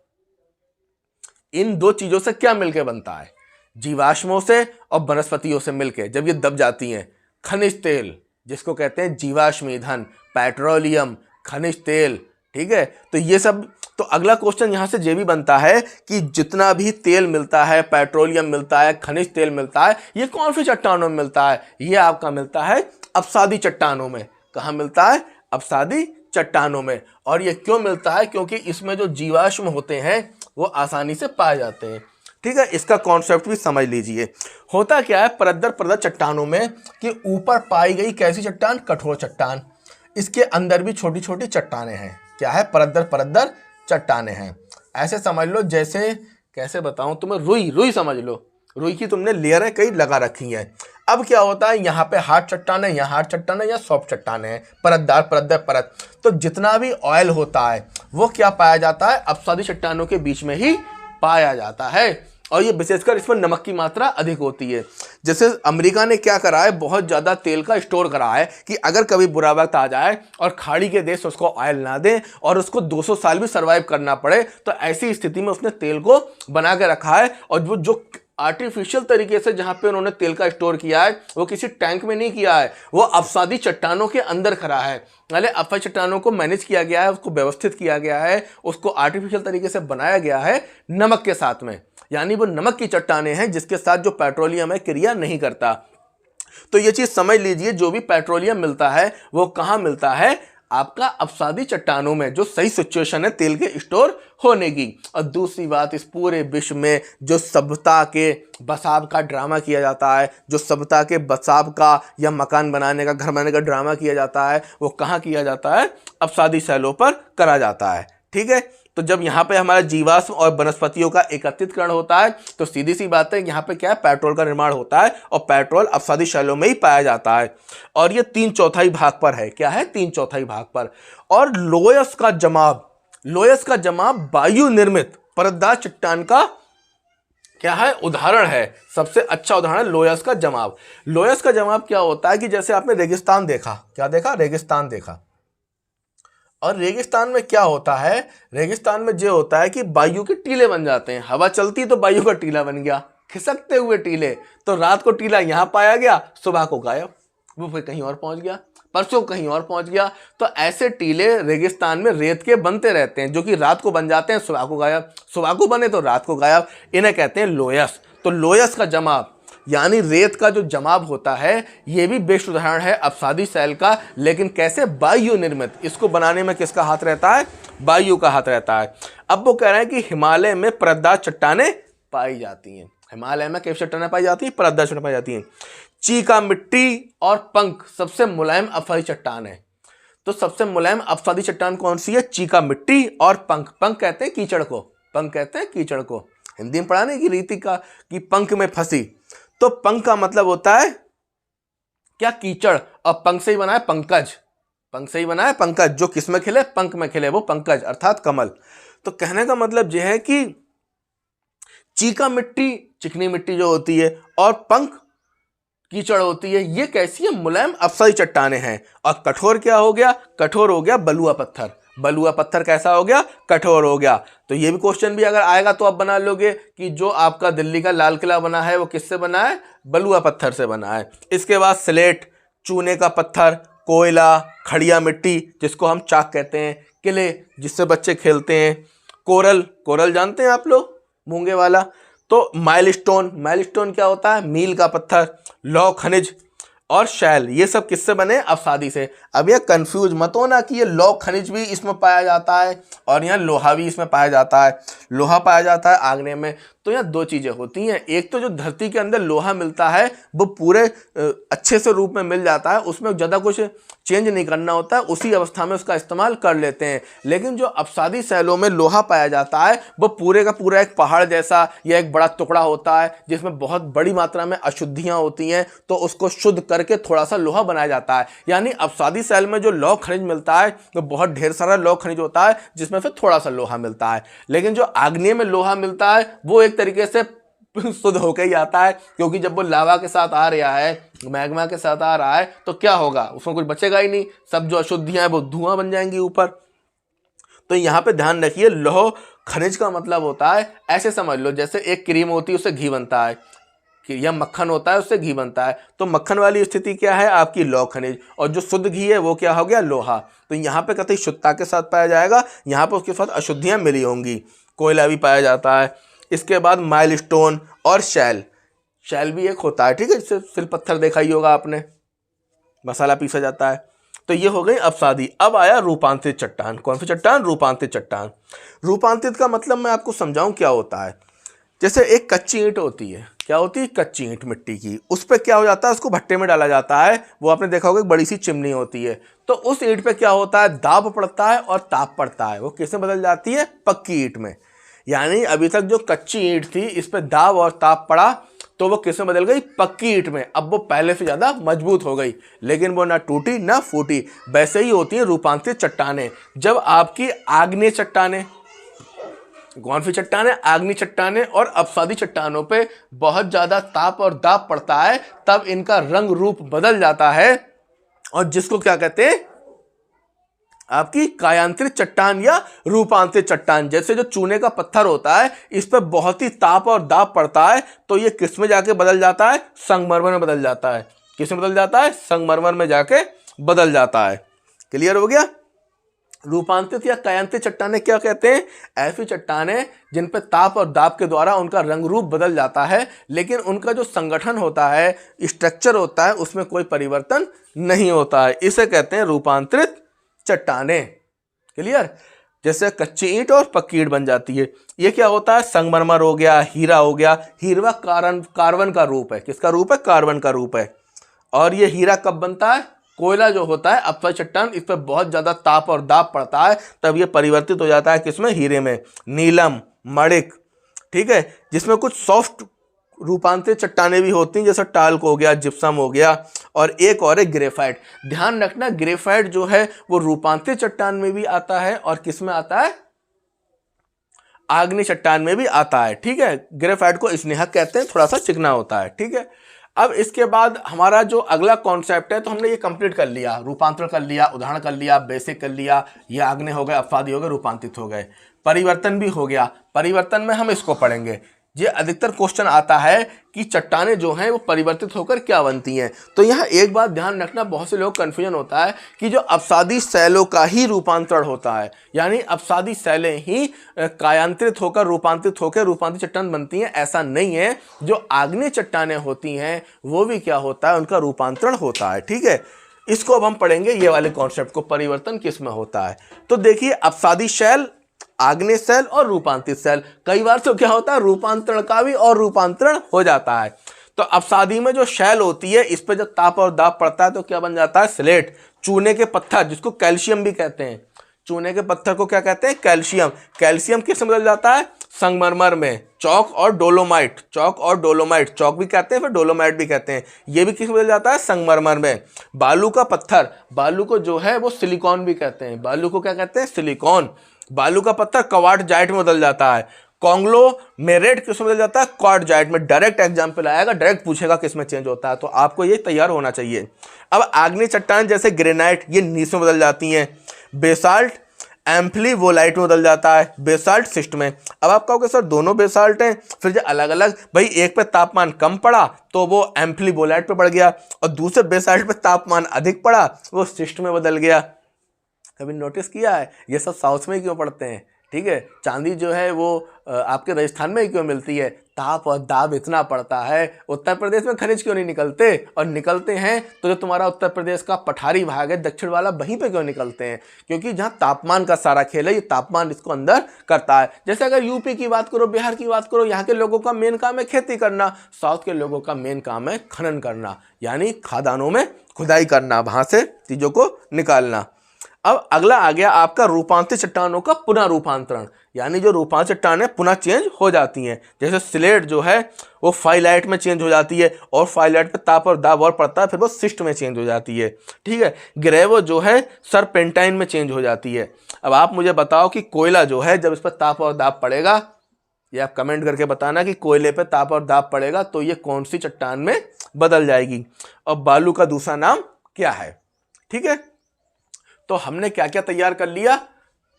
इन दो चीजों से क्या मिलकर बनता है, जीवाश्मों से और वनस्पतियों से मिलकर जब ये दब जाती हैं, खनिज तेल, जिसको कहते हैं जीवाश्म ईंधन, पेट्रोलियम, खनिज तेल। ठीक है, तो ये सब, तो अगला क्वेश्चन यहां से ये भी बनता है कि जितना भी तेल मिलता है, पेट्रोलियम मिलता है, खनिज तेल मिलता है, ये कौन सी चट्टानों में मिलता है, ये आपका मिलता है अपसादी चट्टानों में। कहां मिलता है, अपसादी चट्टानों में। और ये क्यों मिलता है, क्योंकि इसमें जो जीवाश्म होते हैं वो आसानी से पाए जाते हैं। ठीक है, इसका कॉन्सेप्ट भी समझ लीजिए। होता क्या है, परत दर परत चट्टानों में कि ऊपर पाई गई कैसी चट्टान, कठोर चट्टान, इसके अंदर भी छोटी छोटी चट्टानें हैं। क्या है, परत दर चट्टानें हैं। ऐसे समझ लो, जैसे कैसे बताऊं तुम्हें, रुई समझ लो, रुई की तुमने लेयरें कई लगा रखी हैं। अब क्या होता है, यहाँ पे हार्ड चट्टान है, यहाँ हार्ड चट्टान है, या सॉफ्ट चट्टान है, परतदार परत दर परत। तो जितना भी ऑयल होता है वो क्या पाया जाता है, अपसादी चट्टानों के बीच में ही पाया जाता है। और ये विशेषकर इसमें नमक की मात्रा अधिक होती है। जैसे अमेरिका ने क्या करा है, बहुत ज़्यादा तेल का स्टोर करा है कि अगर कभी बुरा वक्त आ जाए और खाड़ी के देश उसको ऑयल ना दें और उसको 200 साल भी सर्वाइव करना पड़े, तो ऐसी स्थिति में उसने तेल को बना के रखा है। और वो जो आर्टिफिशियल तरीके से जहां पे उन्होंने तेल का स्टोर किया है वो किसी टैंक में नहीं किया है, वो अपसादी चट्टानों के अंदर खड़ा है। पहले अपसादी चट्टानों को मैनेज किया गया है, उसको व्यवस्थित किया गया है, उसको आर्टिफिशियल तरीके से बनाया गया है नमक के साथ में। यानी वो नमक की चट्टानें हैं जिसके साथ जो पेट्रोलियम है क्रिया नहीं करता। तो ये चीज समझ लीजिए, जो भी पेट्रोलियम मिलता है वो कहाँ मिलता है, आपका अपसादी चट्टानों में, जो सही सिचुएशन है तेल के स्टोर होने की। और दूसरी बात, इस पूरे विश्व में जो सभ्यता के बसाव का ड्रामा किया जाता है, जो सभ्यता के बसाव का या मकान बनाने का, घर बनाने का ड्रामा किया जाता है, वो कहाँ किया जाता है, अपसादी शैलों पर करा जाता है। ठीक है, तो जब यहाँ पे हमारा जीवाश्म और वनस्पतियों का एकत्रितकरण होता है तो सीधी सी बात है, यहाँ पे क्या है, पेट्रोल का निर्माण होता है और पेट्रोल अपसादी शैलों में ही पाया जाता है। और ये 3/4 भाग पर है। क्या है, 3/4 भाग पर। और लोयस का जमाव वायु निर्मित परतदार चट्टान का क्या है, उदाहरण है। सबसे अच्छा उदाहरण है लोयस का जमाव। लोयस का जमाव क्या होता है कि जैसे आपने रेगिस्तान देखा, क्या देखा, रेगिस्तान देखा। और रेगिस्तान में क्या होता है, रेगिस्तान में जो होता है कि वायु के टीले बन जाते हैं। हवा चलती तो वायु का टीला बन गया, खिसकते हुए टीले। तो रात को टीला यहां पाया गया, सुबह को गायब, वो फिर कहीं और पहुंच गया, परसों कहीं और पहुंच गया। तो ऐसे टीले रेगिस्तान में रेत के बनते रहते हैं, जो कि रात को बन जाते हैं, सुबह को गायब, सुबह को बने तो रात को गायब। इन्हें कहते हैं लोयस। तो लोयस का जमाव यानी रेत का जो जमाव होता है ये भी बेस्ट उदाहरण है अपसादी शैल का। लेकिन कैसे? वायु निर्मित। इसको बनाने में किसका हाथ रहता है? वायु का हाथ रहता है। अब वो कह रहे हैं कि हिमालय में परतदार चट्टानें पाई जाती हैं। हिमालय में कैसी चट्टानें पाई जाती हैं? परतदार चट्टानें पाई जाती हैं। चीका मिट्टी और पंख सबसे मुलायम अपसादी चट्टान है। तो सबसे मुलायम अपसादी चट्टान कौन सी है? चीका मिट्टी और पंख। पंख कहते हैं कीचड़ को, पंख कहते हैं कीचड़ को। हिंदी में पढ़ा नहीं कि रीति का कि पंख में फंसी, तो पंख का मतलब होता है क्या? कीचड़। और पंख से ही बना है पंकज, पंख से ही बना है पंकज। जो किस में खिले? पंख में खिले, वो पंकज अर्थात कमल। तो कहने का मतलब यह है कि चीका मिट्टी चिकनी मिट्टी जो होती है और पंख कीचड़ होती है, ये कैसी है? मुलायम अपसादी चट्टानें हैं। और कठोर क्या हो गया? कठोर हो गया बलुआ पत्थर। बलुआ पत्थर कैसा हो गया? कठोर हो गया। तो ये भी क्वेश्चन भी अगर आएगा तो आप बना लोगे कि जो आपका दिल्ली का लाल किला बना है वो किससे बना है? बलुआ पत्थर से बना है। इसके बाद स्लेट, चूने का पत्थर, कोयला, खड़िया मिट्टी जिसको हम चाक कहते हैं, किले जिससे बच्चे खेलते हैं, कोरल, कोरल जानते हैं आप लोग, मूंगे वाला। तो माइलस्टोन, माइलस्टोन क्या होता है? मील का पत्थर, लौह खनिज और शैल, ये सब किससे बने? अपसादी से। अब ये कंफ्यूज मत होना कि ये लौह खनिज भी इसमें पाया जाता है और यहाँ लोहा भी इसमें पाया जाता है। लोहा पाया जाता है आग्नेय में। तो यहाँ दो चीज़ें होती हैं, एक तो जो धरती के अंदर लोहा मिलता है वो पूरे अच्छे से रूप में मिल जाता है, उसमें ज़्यादा कुछ चेंज नहीं करना होता है, उसी अवस्था में उसका इस्तेमाल कर लेते हैं। लेकिन जो अपसादी शैलों में लोहा पाया जाता है वो पूरे का पूरा एक पहाड़ जैसा या एक बड़ा टुकड़ा होता है जिसमें बहुत बड़ी मात्रा में अशुद्धियाँ होती हैं, तो उसको शुद्ध करके थोड़ा सा लोहा बनाया जाता है। यानी अपसादी शैल में जो लौह खनिज मिलता है तो बहुत ढेर सारा लौह खनिज होता है जिसमें फिर थोड़ा सा लोहा मिलता है। लेकिन जो आग्नेय में लोहा मिलता है वो एक तरीके से शुद्ध होकर ही आता है, क्योंकि जब वो लावा के साथ आ रहा है, मैग्मा के साथ आ रहा है, तो क्या होगा? उसमें कुछ बचेगा ही नहीं, सब जो अशुद्धियां हैं वो धुआं बन जाएंगी ऊपर। तो यहाँ पे ध्यान रखिए, लौह खनिज का मतलब होता है, ऐसे समझ लो जैसे एक क्रीम होती है उससे घी बनता है, या मक्खन होता है उससे घी बनता है। तो मक्खन वाली स्थिति क्या है? आपकी लौह खनिज। और जो शुद्ध घी है वो क्या हो गया? लोहा। तो यहाँ पे कतई शुद्धता के साथ पाया जाएगा, यहाँ पे उसके साथ अशुद्धियाँ मिली होंगी। कोयला भी पाया जाता है। इसके बाद माइलस्टोन और शैल, शैल भी एक होता है, ठीक है, जिससे सिल पत्थर देखा ही होगा आपने, मसाला पीसा जाता है। तो ये हो गई अपसादी। अब आया रूपांतरित चट्टान। कौन सी चट्टान? रूपांतरित चट्टान। रूपांतरित का मतलब मैं आपको समझाऊं क्या होता है। जैसे एक कच्ची ईंट होती है, क्या होती है? कच्ची ईंट मिट्टी की, उस पर क्या हो जाता है? उसको भट्टे में डाला जाता है, वो आपने देखा होगा एक बड़ी सी चिमनी होती है। तो उस ईंट पे क्या होता है? दाब पड़ता है और ताप पड़ता है, वो किसमें बदल जाती है? पक्की ईंट में। यानी अभी तक जो कच्ची ईंट थी इस पर दाब और ताप पड़ा तो वो किसमें बदल गई? पक्की ईंट में। अब वो पहले से ज़्यादा मजबूत हो गई, लेकिन वो ना टूटी ना फूटी। वैसे ही होती है रूपांतरित चट्टानें। जब आपकी आग्नेय चट्टानें, कौन सी चट्टानें? आग्नेय चट्टानें और अपसादी चट्टानों पे बहुत ज़्यादा ताप और दाब पड़ता है, तब इनका रंग रूप बदल जाता है, और जिसको क्या कहते हैं? आपकी कायांतरित चट्टान या रूपांतरित चट्टान। जैसे जो चूने का पत्थर होता है इस पर बहुत ही ताप और दाब पड़ता है तो ये किस में जाके बदल जाता है? संगमरमर में बदल जाता है। किस में बदल जाता है? संगमरमर में जाके बदल जाता है। क्लियर हो गया? रूपांतरित या कायांतरित चट्टानें क्या कहते हैं? ऐसी चट्टानें जिन पर ताप और दाब के द्वारा उनका रंग रूप बदल जाता है, लेकिन उनका जो संगठन होता है, स्ट्रक्चर होता है, उसमें कोई परिवर्तन नहीं होता है। इसे कहते हैं रूपांतरित चट्टानें। क्लियर? जैसे कच्ची ईंट और पक्की ईंट बन जाती है। ये क्या होता है? संगमरमर हो गया, हीरा हो गया। हीरा कार्बन का रूप है। किसका रूप है? कार्बन का रूप है। और ये हीरा कब बनता है? कोयला जो होता है अपसादी चट्टान, इस पर बहुत ज्यादा ताप और दाब पड़ता है, तब ये परिवर्तित हो जाता है किसमें? हीरे में। नीलम, मणिक, ठीक है, जिसमें कुछ सॉफ्ट रूपांतरित चट्टानें भी होती हैं, जैसे टाल्क हो गया, जिप्सम हो गया, और एक और है ग्रेफाइट। ध्यान रखना, ग्रेफाइट जो है वो रूपांतरित चट्टान में भी आता है और किस में आता है? आग्नेय चट्टान में भी आता है। ठीक है, ग्रेफाइट को स्नेहक कहते हैं, थोड़ा सा चिकना होता है। ठीक है, अब इसके बाद हमारा जो अगला कॉन्सेप्ट है, तो हमने ये कंप्लीट कर लिया, रूपांतरण कर लिया, उदाहरण कर लिया, बेसिक कर लिया, ये आग्नेय हो गए, अपसादी हो गए, रूपांतरित हो गए, परिवर्तन भी हो गया। परिवर्तन में हम इसको पढ़ेंगे ये अधिकतर क्वेश्चन आता है कि चट्टानें जो हैं वो परिवर्तित होकर क्या बनती हैं। तो यहाँ एक बात ध्यान रखना, बहुत से लोग कन्फ्यूजन होता है कि जो अपसादी शैलों का ही रूपांतरण होता है, यानी अपसादी शैलें ही कायांतरित होकर रूपांतरित चट्टान बनती हैं। ऐसा नहीं है, जो आग्नेय चट्टानें होती हैं वो भी क्या होता है, उनका रूपांतरण होता है। ठीक है, इसको अब हम पढ़ेंगे, ये वाले कॉन्सेप्ट को, परिवर्तन किस में होता है। तो देखिए, अपसादी शैल, आग्नेय शैल और रूपांतरित शैल। कई बार तो क्या होता है, रूपांतरण का भी और रूपांतरण हो जाता है। तो अपसादी में जो शैल होती है, इस पे जब ताप और दाब पड़ता है तो क्या बन जाता है, स्लेट, चूने के पत्थर, जिसको कैल्शियम भी कहते हैं। चूने के पत्थर को क्या कहते हैं, कैल्शियम। कैल्शियम किस में बदल जाता है, संगमरमर में। चौक और डोलोमाइट, चौक भी कहते हैं, फिर डोलोमाइट भी कहते हैं। ये भी किस में बदल जाता है, संगमरमर में। बालू का पत्थर, बालू को जो है वो सिलिकॉन भी कहते हैं। बालू को क्या कहते हैं, सिलिकॉन। बालू का पत्थर क्वार्टजाइट में बदल जाता है। कॉन्ग्लोमेरेट किस में बदल जाता है, क्वार्टजाइट में। डायरेक्ट एग्जाम्पल आएगा, डायरेक्ट पूछेगा किस में चेंज होता है, तो आपको ये तैयार होना चाहिए। अब आग्नेय चट्टान जैसे ग्रेनाइट, ये नीस में बदल जाती हैं। बेसाल्ट एम्फीवोलाइट में बदल जाता है, बेसाल्ट सिस्ट में। अब आप कहोगे सर दोनों बेसाल्ट हैं, फिर जो अलग अलग, भाई एक पे तापमान कम पड़ा तो वो एम्फीवोलाइट पे बढ़ गया, और दूसरे बेसाल्ट पे तापमान अधिक पड़ा, वो सिस्ट में बदल गया। कभी नोटिस किया है, ये सब साउथ में क्यों पढ़ते हैं। ठीक है, चांदी जो है वो आपके राजस्थान में क्यों मिलती है, ताप और दाब इतना पड़ता है। उत्तर प्रदेश में खनिज क्यों नहीं निकलते, और निकलते हैं तो जो तुम्हारा उत्तर प्रदेश का पठारी भाग है, दक्षिण वाला, वहीं पे क्यों निकलते हैं, क्योंकि जहाँ तापमान का सारा खेल है, ये तापमान इसको अंदर करता है। जैसे अगर यूपी की बात करो, बिहार की बात करो, यहाँ के लोगों का मेन काम है खेती करना, साउथ के लोगों का मेन काम है खनन करना, यानी खदानों में खुदाई करना, वहाँ से चीज़ों को निकालना। अब अगला आ गया आपका रूपांतरित चट्टानों का पुनः रूपांतरण, यानी जो रूपांतरित चट्टानें पुनः चेंज हो जाती हैं। जैसे स्लेट जो है वो फाइलाइट में चेंज हो जाती है, और फाइलाइट पे ताप और दाब और पड़ता है, फिर वो सिस्ट में चेंज हो जाती है। ठीक है, ग्रेवो जो है सरपेंटाइन में चेंज हो जाती है। अब आप मुझे बताओ कि कोयला जो है, जब इस पर ताप और दाब पड़ेगा, ये आप कमेंट करके बताना कि कोयले पे ताप और दाब पड़ेगा तो ये कौन सी चट्टान में बदल जाएगी। और बालू का दूसरा नाम क्या है। ठीक है, तो हमने क्या क्या तैयार कर लिया,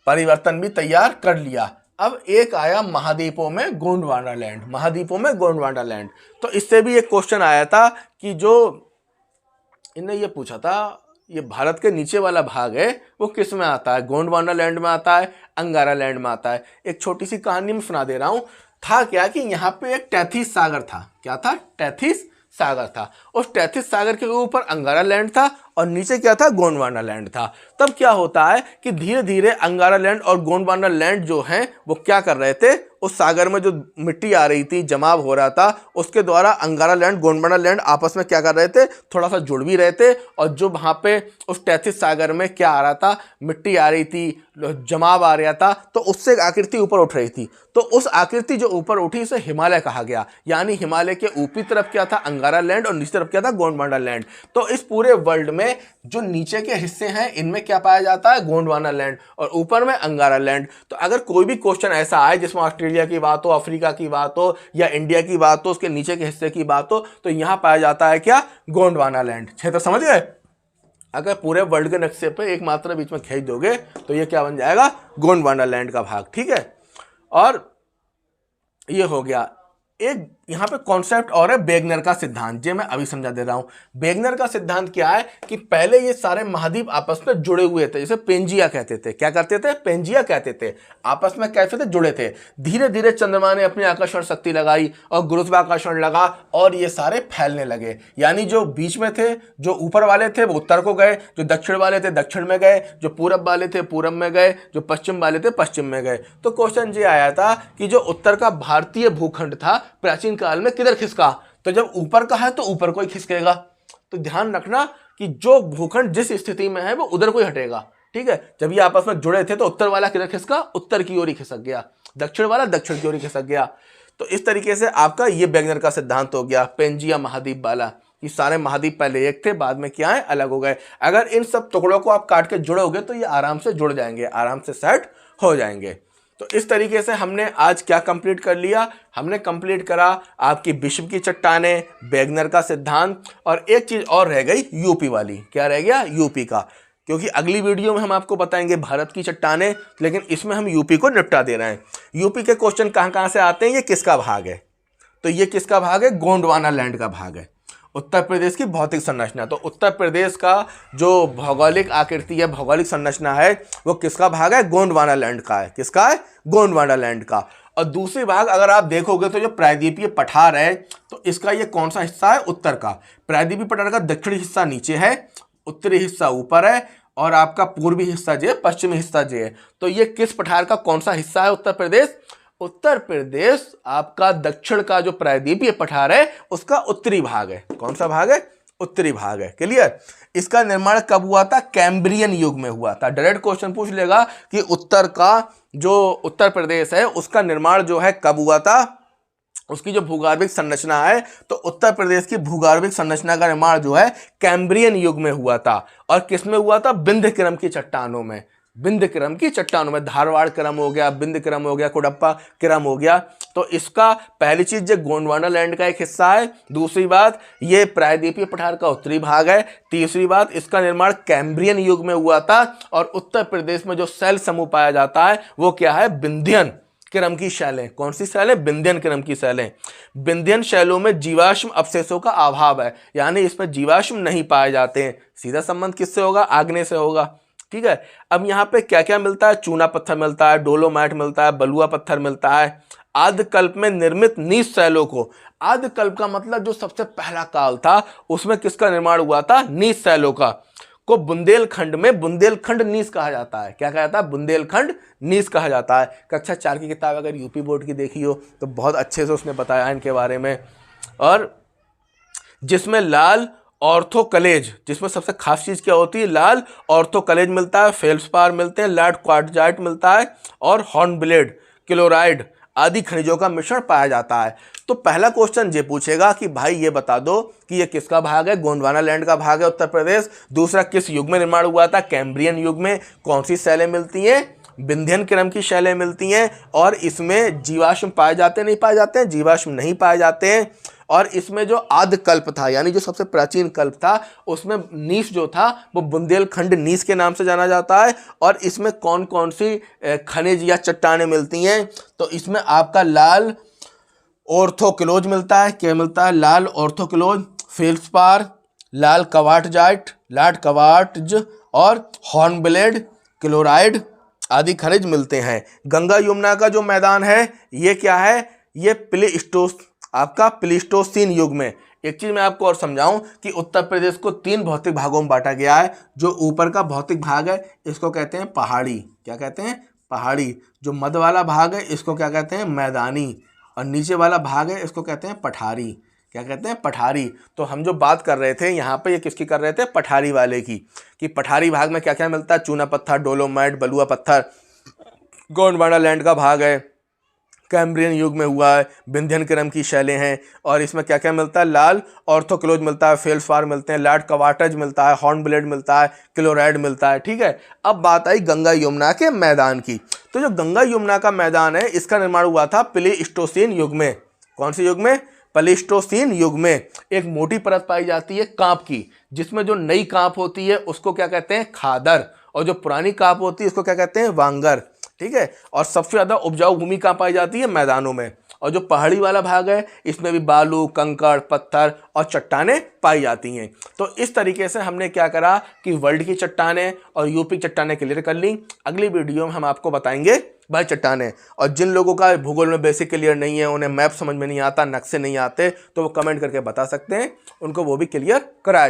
परिवर्तन भी तैयार कर लिया। अब एक आया महाद्वीपों में गोंडवाना लैंड, महाद्वीपों में गोंडवाना लैंड। तो इससे भी एक क्वेश्चन आया था कि जो इन्हें ये पूछा था, ये भारत के नीचे वाला भाग है वो किस में आता है, गोंडवाना लैंड में आता है, अंगारा लैंड में आता है। एक छोटी सी कहानी में सुना दे रहा हूँ। था क्या कि यहाँ पे एक टैथिस सागर था। क्या था, टैथिस सागर था। उस टैथिस सागर के ऊपर अंगारा लैंड था और नीचे क्या था, गोंडवाना लैंड था। तब क्या होता है कि धीरे धीरे अंगारा लैंड और गोंडवाना लैंड जो हैं वो क्या कर रहे थे, उस सागर में जो मिट्टी आ रही थी, जमाव हो रहा था, उसके द्वारा अंगारा लैंड गोंडवाना लैंड आपस में क्या कर रहे थे, थोड़ा सा जुड़ भी रहे थे। और जो वहाँ पे उस टैथिस सागर में क्या आ रहा था, मिट्टी आ रही थी, जमाव आ रहा था, तो उससे एक आकृति ऊपर उठ रही थी। तो उस आकृति जो ऊपर उठी उसे हिमालय कहा गया। यानी हिमालय के ऊपरी तरफ क्या था, अंगारा लैंड, और नीचे तरफ क्या था, गोंडवाना लैंड। तो इस पूरे वर्ल्ड में जो नीचे के हिस्से हैं इनमें क्या पाया जाता है, गोंडवाना लैंड, और ऊपर में अंगारा लैंड। तो अगर कोई भी क्वेश्चन ऐसा आए जिसमें ऑस्ट्रेलिया की बात हो, अफ्रीका की बात हो, या इंडिया की बात हो, उसके नीचे के हिस्से की बात हो, तो यहां पाया जाता है क्या, गोंडवाना लैंड। क्षेत्र समझ गए। अगर पूरे वर्ल्ड के नक्शे पे एक मात्रा बीच में खींच दोगे तो ये क्या बन जाएगा, गोंडवाना लैंड का भाग। ठीक है, और ये हो गया। एक यहाँ पे कॉन्सेप्ट और है, वेगनर का सिद्धांत, जो मैं अभी समझा दे रहा हूँ। वेगनर का सिद्धांत क्या है कि पहले ये सारे महाद्वीप आपस में जुड़े हुए थे, जैसे पेंजिया कहते थे। क्या करते थे, पेंजिया कहते थे, आपस में कैसे थे, जुड़े थे। धीरे धीरे चंद्रमा ने अपनी आकर्षण शक्ति लगाई और गुरुत्वाकर्षण लगा और ये सारे फैलने लगे। यानी जो बीच में थे, जो ऊपर वाले थे वो उत्तर को गए, जो दक्षिण वाले थे दक्षिण में गए, जो पूरब वाले थे पूरब में गए, जो पश्चिम वाले थे पश्चिम में गए। तो क्वेश्चन ये आया था कि जो उत्तर का भारतीय भूखंड था प्राचीन काल में किधर खिसका, तो जब ऊपर का है तो ऊपर को ही खिसकेगा। तो ध्यान रखना कि जो भूखंड जिस स्थिति में है वो उधर को ही हटेगा। ठीक है, जब ये आपस में जुड़े थे तो उत्तर वाला किधर खिसका, उत्तर की ओर ही खिसक गया, दक्षिण वाला दक्षिण की ओर ही खिसक गया। तो इस तरीके से आपका ये वेगनर का सिद्धांत हो गया, पेंजिया महाद्वीप वाला। ये सारे महाद्वीप पहले एक थे, बाद में क्या है, अलग हो गए। अगर इन सब टुकड़ों को आप काट के जोड़ोगे तो ये आराम से जुड़ जाएंगे, आराम से सेट हो जाएंगे। तो इस तरीके से हमने आज क्या कंप्लीट कर लिया, हमने कंप्लीट करा आपकी विश्व की चट्टानें, वेगनर का सिद्धांत, और एक चीज और रह गई यूपी वाली। क्या रह गया, यूपी का, क्योंकि अगली वीडियो में हम आपको बताएंगे भारत की चट्टानें, लेकिन इसमें हम यूपी को निपटा दे रहे हैं। यूपी के क्वेश्चन कहाँ कहाँ से आते हैं, ये किसका भाग है, तो ये किसका भाग है? गोंडवाना लैंड का भाग है। उत्तर प्रदेश की भौतिक संरचना, तो उत्तर प्रदेश का जो भौगोलिक आकृति है, भौगोलिक संरचना है, वो किसका भाग है? गोंडवाना लैंड का है। किसका है? गोंडवाना लैंड का। और दूसरी भाग अगर आप देखोगे तो जो प्रायद्वीपीय पठार है, तो इसका ये कौन सा हिस्सा है? उत्तर का। प्रायद्वीपीय पठार का दक्षिणी हिस्सा नीचे है, उत्तरी हिस्सा ऊपर है, और आपका पूर्वी हिस्सा जो है, पश्चिमी हिस्सा जो है। तो ये किस पठार का कौन सा हिस्सा है? उत्तर प्रदेश। उत्तर प्रदेश आपका दक्षिण का जो प्रायद्वीपीय पठार है उसका उत्तरी भाग है। कौन सा भाग है? उत्तरी भाग है। क्लियर? इसका निर्माण कब हुआ था? कैम्ब्रियन युग में हुआ था। डायरेक्ट क्वेश्चन पूछ लेगा कि उत्तर का जो उत्तर प्रदेश है उसका निर्माण जो है कब हुआ था, उसकी जो भूगर्भिक संरचना है, तो उत्तर प्रदेश की भूगर्भिक संरचना का निर्माण जो है कैम्ब्रियन युग में हुआ था। और किस में हुआ था? विंध्य क्रम की चट्टानों में। विंध्य क्रम की चट्टानों में, धारवाड़ क्रम हो गया, विंध्य क्रम हो गया, कुडप्पा क्रम हो गया। तो इसका पहली चीज जो गोंडवाना लैंड का एक हिस्सा है। दूसरी बात, ये प्रायद्वीपीय पठार का उत्तरी भाग है। तीसरी बात, इसका निर्माण कैम्ब्रियन युग में हुआ था। और उत्तर प्रदेश में जो शैल समूह पाया जाता है वो क्या है? विंध्यन क्रम की शैलें। कौन सी शैलें? विंध्यन क्रम की शैलें। विंध्यन शैलों में जीवाश्म अवशेषों का अभाव है, यानी इसमें जीवाश्म नहीं पाए जाते हैं। सीधा संबंध किससे होगा? आग्नेय से होगा। ठीक है। अब यहाँ पे क्या क्या मिलता है? चूना पत्थर मिलता है, डोलोमाइट मिलता है, बलुआ पत्थर मिलता है। आदिकल्प में निर्मित नीच शैलों को, आदिकल्प का मतलब जो सबसे पहला काल था उसमें किसका निर्माण हुआ था? नीच शैलों का, को बुंदेलखंड में बुंदेलखंड नीस कहा जाता है। क्या कहा जाता है? बुंदेलखंड नीस कहा जाता है। कक्षा 4 की किताब अगर यूपी बोर्ड की देखी हो तो बहुत अच्छे से उसने बताया है इनके बारे में। और जिसमें लाल ऑर्थोकलेज, जिसमें सबसे खास चीज क्या होती है? लाल ऑर्थोकलेज मिलता है, फेल्सपार मिलते हैं, लैड क्वार्टजाइट मिलता है, और हॉर्नब्लेड, क्लोराइड आदि खनिजों का मिश्रण पाया जाता है। तो पहला क्वेश्चन ये पूछेगा कि भाई ये बता दो कि ये किसका भाग है? गोंडवाना लैंड का भाग है उत्तर प्रदेश। दूसरा, किस युग में निर्माण हुआ था? कैम्ब्रियन युग में। कौन सी शैलें मिलती हैं? विंध्यन क्रम की शैलें मिलती हैं। और इसमें जीवाश्म पाए जाते नहीं पाए जाते हैं? जीवाश्म नहीं पाए जाते हैं। और इसमें जो आदिकल्प था, यानी जो सबसे प्राचीन कल्प था, उसमें नीस जो था वो बुंदेलखंड नीस के नाम से जाना जाता है। और इसमें कौन कौन सी खनिज या चट्टानें मिलती हैं? तो इसमें आपका लाल ऑर्थोक्लोज मिलता है। क्या मिलता है? लाल ऑर्थोक्लोज, फेल्सपार, लाल क्वार्टजाइट, लाड क्वार्ट्ज, और हॉर्नब्लेड, क्लोराइड आदि खनिज मिलते हैं। गंगा यमुना का जो मैदान है ये क्या है? ये प्लीस्टोसीन युग में। एक चीज मैं आपको और समझाऊं कि उत्तर प्रदेश को 3 भौतिक भागों में बांटा गया है। जो ऊपर का भौतिक भाग है इसको कहते हैं पहाड़ी। क्या कहते हैं? पहाड़ी। जो मध्य वाला भाग है इसको क्या कहते हैं? मैदानी। और नीचे वाला भाग है इसको कहते हैं पठारी। क्या कहते हैं? पठारी। तो हम जो बात कर रहे थे यहाँ पे, ये किसकी कर रहे थे? पठारी वाले की। कि पठारी भाग में क्या क्या मिलता है? चूना पत्थर, डोलोमाइट, बलुआ पत्थर। गोंडवाना लैंड का भाग है, कैम्ब्रियन युग में हुआ है, विंध्यन क्रम की शैलें हैं। और इसमें क्या क्या मिलता है? लाल ऑर्थोक्लोज मिलता है, फेल्सपार मिलते हैं, लैड क्वार्टज मिलता है, हॉर्नब्लेड मिलता है, क्लोराइड मिलता है। ठीक है। अब बात आई गंगा यमुना के मैदान की। तो जो गंगा यमुना का मैदान है इसका निर्माण हुआ था प्लीस्टोसीन युग में। कौन से युग में? प्लीस्टोसीन युग में। एक मोटी परत पाई जाती है कांप की, जिसमें जो नई कांप होती है उसको क्या कहते हैं? खादर। और जो पुरानी कांप होती है उसको क्या कहते हैं? वांगर। ठीक है। और सबसे ज्यादा उपजाऊ भूमि कहाँ पाई जाती है? मैदानों में। और जो पहाड़ी वाला भाग है इसमें भी बालू, कंकड़, पत्थर और चट्टानें पाई जाती हैं। तो इस तरीके से हमने क्या करा कि वर्ल्ड की चट्टानें और यूपी की चट्टानें क्लियर कर ली। अगली वीडियो में हम आपको बताएंगे भाई चट्टानें। और जिन लोगों का भूगोल में बेसिक क्लियर नहीं है, उन्हें मैप समझ में नहीं आता, नक्शे नहीं आते, तो वो कमेंट करके बता सकते हैं, उनको वो भी क्लियर कराया जाए।